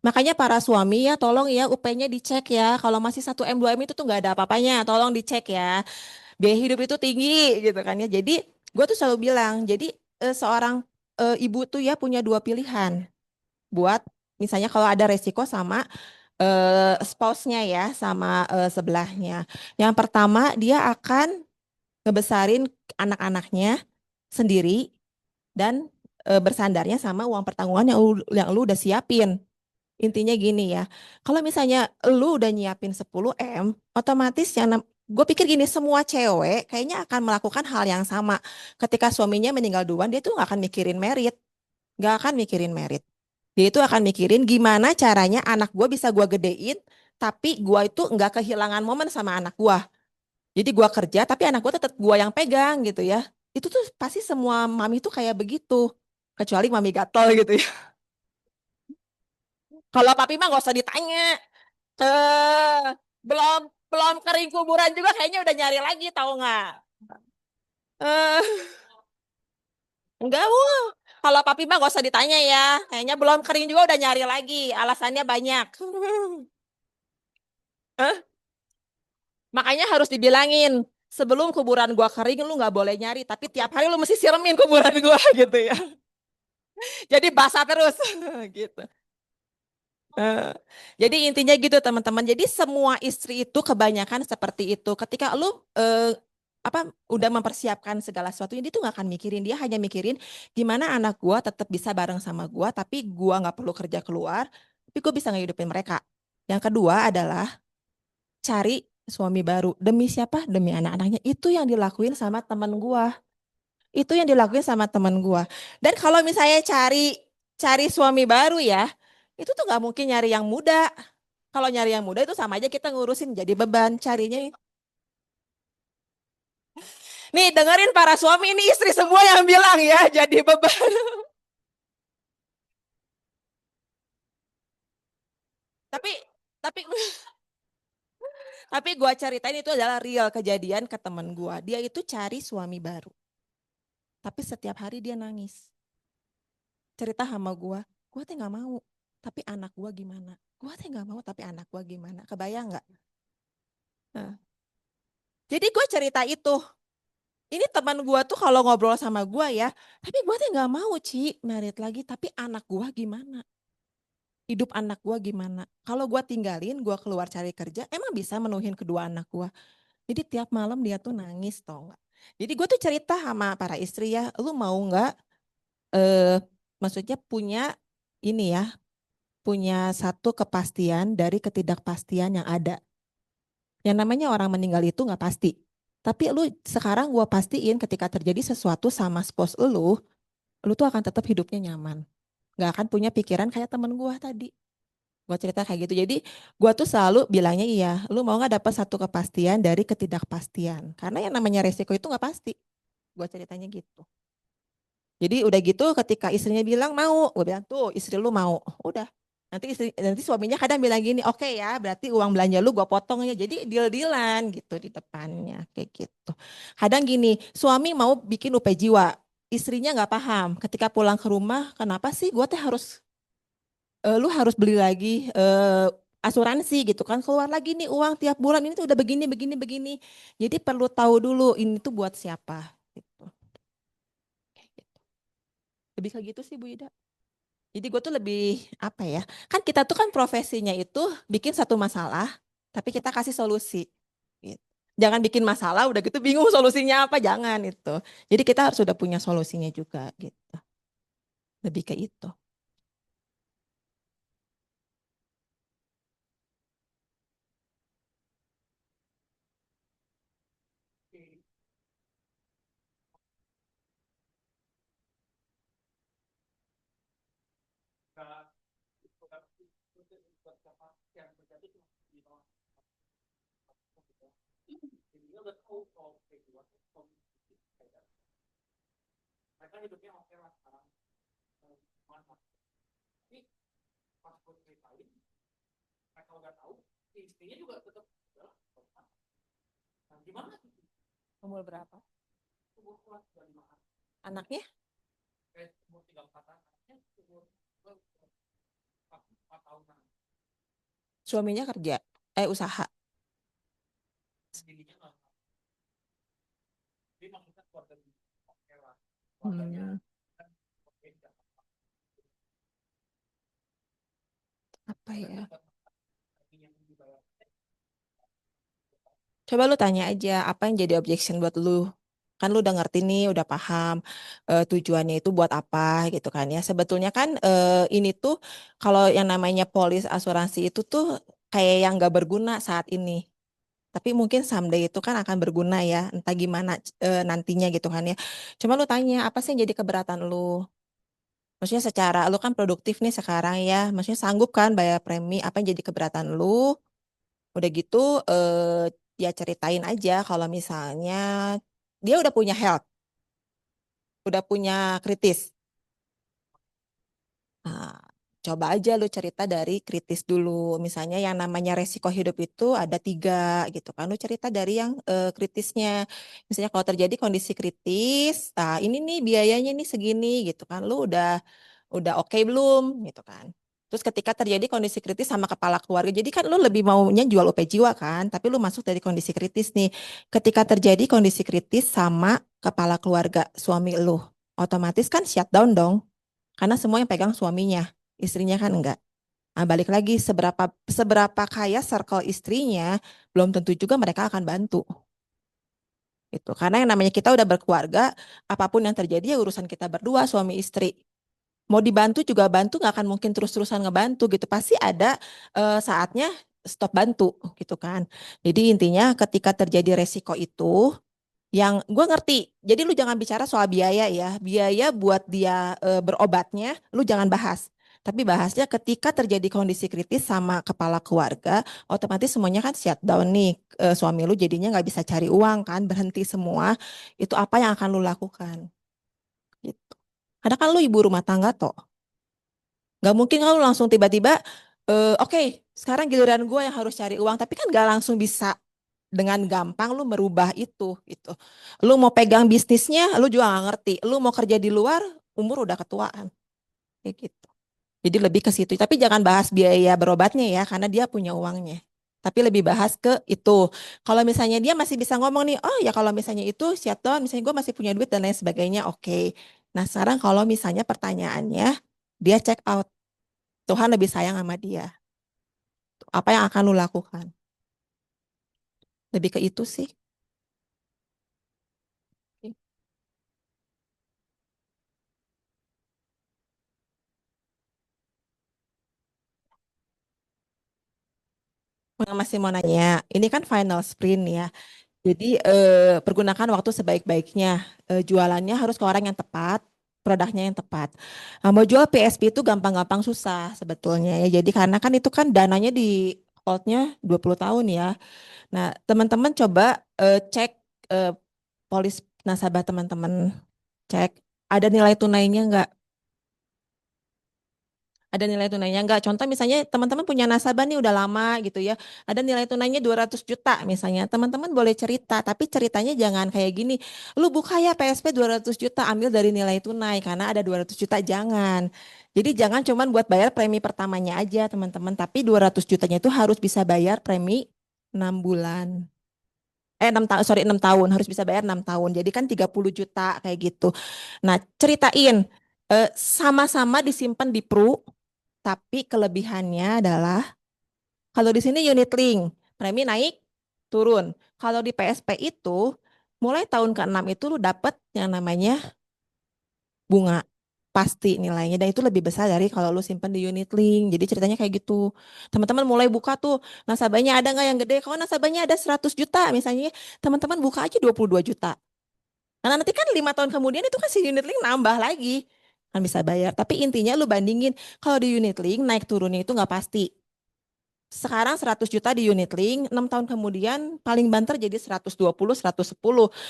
Makanya para suami ya tolong ya UP-nya dicek ya. Kalau masih 1M 2M itu tuh nggak ada apa-apanya, tolong dicek ya. Biaya hidup itu tinggi gitu kan ya. Jadi gue tuh selalu bilang, jadi seorang ibu tuh ya punya dua pilihan buat misalnya kalau ada resiko sama spouse-nya ya, sama sebelahnya. Yang pertama dia akan ngebesarin anak-anaknya sendiri dan bersandarnya sama uang pertanggungan yang lu udah siapin. Intinya gini ya, kalau misalnya lu udah nyiapin 10M, otomatis gue pikir gini, semua cewek kayaknya akan melakukan hal yang sama. Ketika suaminya meninggal duluan, dia tuh nggak akan mikirin merit, nggak akan mikirin merit. Dia itu akan mikirin gimana caranya anak gue bisa gue gedein, tapi gue itu nggak kehilangan momen sama anak gue. Jadi gue kerja, tapi anak gue tetap gue yang pegang gitu ya. Itu tuh pasti semua mami tuh kayak begitu. Kecuali mami gatel gitu ya. Kalau papi mah gak usah ditanya. Belum belum kering kuburan juga kayaknya udah nyari lagi tahu nggak? Eh, enggak, kalau papi mah gak usah ditanya ya. Kayaknya belum kering juga udah nyari lagi. Alasannya banyak. Hah? Makanya harus dibilangin sebelum kuburan gua kering lu nggak boleh nyari, tapi tiap hari lu mesti siramin kuburan gua gitu ya. Jadi basah terus gitu. Eh, jadi intinya gitu teman-teman. Jadi semua istri itu kebanyakan seperti itu. Ketika lu apa udah mempersiapkan segala sesuatunya, dia tuh nggak akan mikirin. Dia hanya mikirin gimana anak gua tetap bisa bareng sama gua, tapi gua nggak perlu kerja keluar, tapi gua bisa ngehidupin mereka. Yang kedua adalah cari suami baru. Demi siapa? Demi anak-anaknya. Itu yang dilakuin sama temen gua. Itu yang dilakuin sama temen gua. Dan kalau misalnya cari cari suami baru ya, itu tuh nggak mungkin nyari yang muda. Kalau nyari yang muda itu sama aja kita ngurusin jadi beban carinya. Nih dengerin para suami ini istri semua yang bilang ya jadi beban. Tapi tapi tapi gua ceritain itu adalah real kejadian ke temen gua. Dia itu cari suami baru. Tapi setiap hari dia nangis. Cerita sama gua teh nggak mau. Tapi anak gua gimana? Gua teh nggak mau tapi anak gua gimana? Kebayang nggak? Nah, jadi gue cerita itu. Ini teman gua tuh kalau ngobrol sama gua ya, tapi gua tuh nggak mau Ci merit lagi. Tapi anak gua gimana? Hidup anak gua gimana? Kalau gua tinggalin, gua keluar cari kerja, emang bisa menuhin kedua anak gua. Jadi tiap malam dia tuh nangis tau nggak? Jadi gue tuh cerita sama para istri ya, lu mau nggak? Eh, maksudnya punya ini ya, punya satu kepastian dari ketidakpastian yang ada. Yang namanya orang meninggal itu nggak pasti. Tapi lu sekarang gua pastiin ketika terjadi sesuatu sama spouse lu tuh akan tetap hidupnya nyaman. Nggak akan punya pikiran kayak temen gua tadi. Gua cerita kayak gitu. Jadi gua tuh selalu bilangnya iya, lu mau nggak dapat satu kepastian dari ketidakpastian. Karena yang namanya resiko itu nggak pasti. Gua ceritanya gitu. Jadi udah gitu ketika istrinya bilang mau, gue bilang tuh istri lu mau, udah. Nanti suaminya kadang bilang gini, oke ya, berarti uang belanja lu gue potong ya. Jadi deal-dealan gitu di depannya kayak gitu. Kadang gini, suami mau bikin UP jiwa, istrinya nggak paham. Ketika pulang ke rumah, kenapa sih gue teh lu harus beli lagi asuransi gitu kan? Keluar lagi nih uang tiap bulan ini tuh udah begini begini begini. Jadi perlu tahu dulu ini tuh buat siapa gitu. Kayak gitu. Lebih kayak gitu sih Bu Ida. Jadi gue tuh lebih apa ya? Kan kita tuh kan profesinya itu bikin satu masalah, tapi kita kasih solusi. Gitu. Jangan bikin masalah, udah gitu bingung solusinya apa, jangan itu. Jadi kita harus sudah punya solusinya juga gitu. Lebih ke itu. Umur berapa? Anaknya? Suaminya kerja? Usaha? Hmm, apa ya? Coba lu tanya aja apa yang jadi objection buat lu. Kan lu udah ngerti nih, udah paham tujuannya itu buat apa gitu kan ya. Sebetulnya kan ini tuh kalau yang namanya polis asuransi itu tuh kayak yang gak berguna saat ini. Tapi mungkin someday itu kan akan berguna ya, entah gimana nantinya gitu kan ya. Cuma lu tanya apa sih yang jadi keberatan lu? Maksudnya secara lu kan produktif nih sekarang ya, maksudnya sanggup kan bayar premi, apa yang jadi keberatan lu? Udah gitu ya ceritain aja kalau misalnya dia udah punya health, udah punya kritis. Nah, coba aja lu cerita dari kritis dulu. Misalnya yang namanya resiko hidup itu ada tiga gitu kan. Lu cerita dari yang kritisnya. Misalnya kalau terjadi kondisi kritis, nah ini nih biayanya nih segini gitu kan. Lu udah oke belum gitu kan. Terus ketika terjadi kondisi kritis sama kepala keluarga, jadi kan lu lebih maunya jual OP jiwa kan, tapi lu masuk dari kondisi kritis nih. Ketika terjadi kondisi kritis sama kepala keluarga suami lu, otomatis kan shutdown dong. Karena semua yang pegang suaminya, istrinya kan enggak. Nah, balik lagi seberapa seberapa kaya circle istrinya, belum tentu juga mereka akan bantu. Itu karena yang namanya kita udah berkeluarga, apapun yang terjadi ya urusan kita berdua suami istri. Mau dibantu juga bantu nggak akan mungkin terus-terusan ngebantu gitu. Pasti ada saatnya stop bantu gitu kan. Jadi intinya ketika terjadi resiko itu yang gue ngerti. Jadi lu jangan bicara soal biaya ya. Biaya buat dia berobatnya, lu jangan bahas. Tapi bahasnya ketika terjadi kondisi kritis sama kepala keluarga, otomatis semuanya kan shutdown nih. Suami lu jadinya nggak bisa cari uang kan, berhenti semua. Itu apa yang akan lu lakukan? Gitu. Karena kan lu ibu rumah tangga toh. Nggak mungkin kalau langsung tiba-tiba, oke, sekarang giliran gue yang harus cari uang. Tapi kan nggak langsung bisa dengan gampang lu merubah itu gitu. Lu mau pegang bisnisnya, lu juga nggak ngerti. Lu mau kerja di luar, umur udah ketuaan. Kayak gitu. Jadi lebih ke situ. Tapi jangan bahas biaya berobatnya ya, karena dia punya uangnya. Tapi lebih bahas ke itu. Kalau misalnya dia masih bisa ngomong nih, oh ya kalau misalnya itu shutdown, misalnya gue masih punya duit dan lain sebagainya, oke. Nah sekarang kalau misalnya pertanyaannya, dia check out. Tuhan lebih sayang sama dia. Apa yang akan lu lakukan? Lebih ke itu sih. Masih mau nanya, ini kan final sprint ya. Jadi pergunakan waktu sebaik-baiknya. Jualannya harus ke orang yang tepat, produknya yang tepat. Nah, mau jual PSP itu gampang-gampang susah sebetulnya ya. Jadi karena kan itu kan dananya di holdnya 20 tahun ya. Nah, teman-teman coba cek eh, polis nasabah teman-teman. Cek ada nilai tunainya nggak? Ada nilai tunainya enggak? Contoh misalnya teman-teman punya nasabah nih udah lama gitu ya. Ada nilai tunainya 200 juta misalnya. Teman-teman boleh cerita, tapi ceritanya jangan kayak gini. Lu buka ya PSP 200 juta, ambil dari nilai tunai karena ada 200 juta jangan. Jadi jangan cuman buat bayar premi pertamanya aja teman-teman, tapi 200 jutanya itu harus bisa bayar premi 6 bulan. 6 tahun, sorry 6 tahun, harus bisa bayar 6 tahun. Jadi kan 30 juta kayak gitu. Nah, ceritain sama-sama disimpan di Pru, tapi kelebihannya adalah kalau di sini unit link, premi naik, turun. Kalau di PSP itu mulai tahun ke-6 itu lu dapet yang namanya bunga pasti nilainya dan itu lebih besar dari kalau lu simpan di unit link. Jadi ceritanya kayak gitu. Teman-teman mulai buka tuh nasabahnya ada nggak yang gede? Kalau nasabahnya ada 100 juta misalnya, teman-teman buka aja 22 juta. Karena nanti kan 5 tahun kemudian itu kan si unit link nambah lagi. kan bisa bayar. Tapi intinya lu bandingin kalau di unit link naik turunnya itu nggak pasti. Sekarang 100 juta di unit link, 6 tahun kemudian paling banter jadi 120, 110.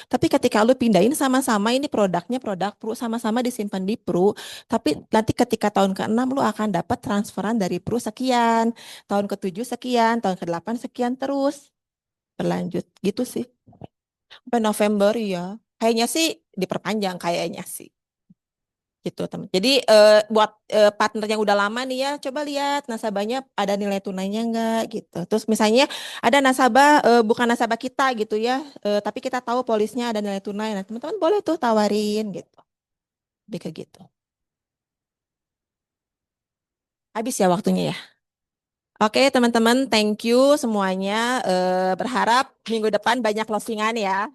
Tapi ketika lu pindahin sama-sama ini produknya produk Pru sama-sama disimpan di Pru, tapi nanti ketika tahun ke-6 lu akan dapat transferan dari Pru sekian, tahun ke-7 sekian, tahun ke-8 sekian terus berlanjut gitu sih. Sampai November ya. Kayaknya sih diperpanjang kayaknya sih. Gitu teman. Jadi buat partner yang udah lama nih ya, coba lihat nasabahnya ada nilai tunainya enggak gitu. Terus misalnya ada nasabah bukan nasabah kita gitu ya, tapi kita tahu polisnya ada nilai tunai. Nah teman-teman boleh tuh tawarin gitu. Lebih ke gitu. Habis ya waktunya ya. Oke teman-teman, thank you semuanya. Berharap minggu depan banyak closingan ya.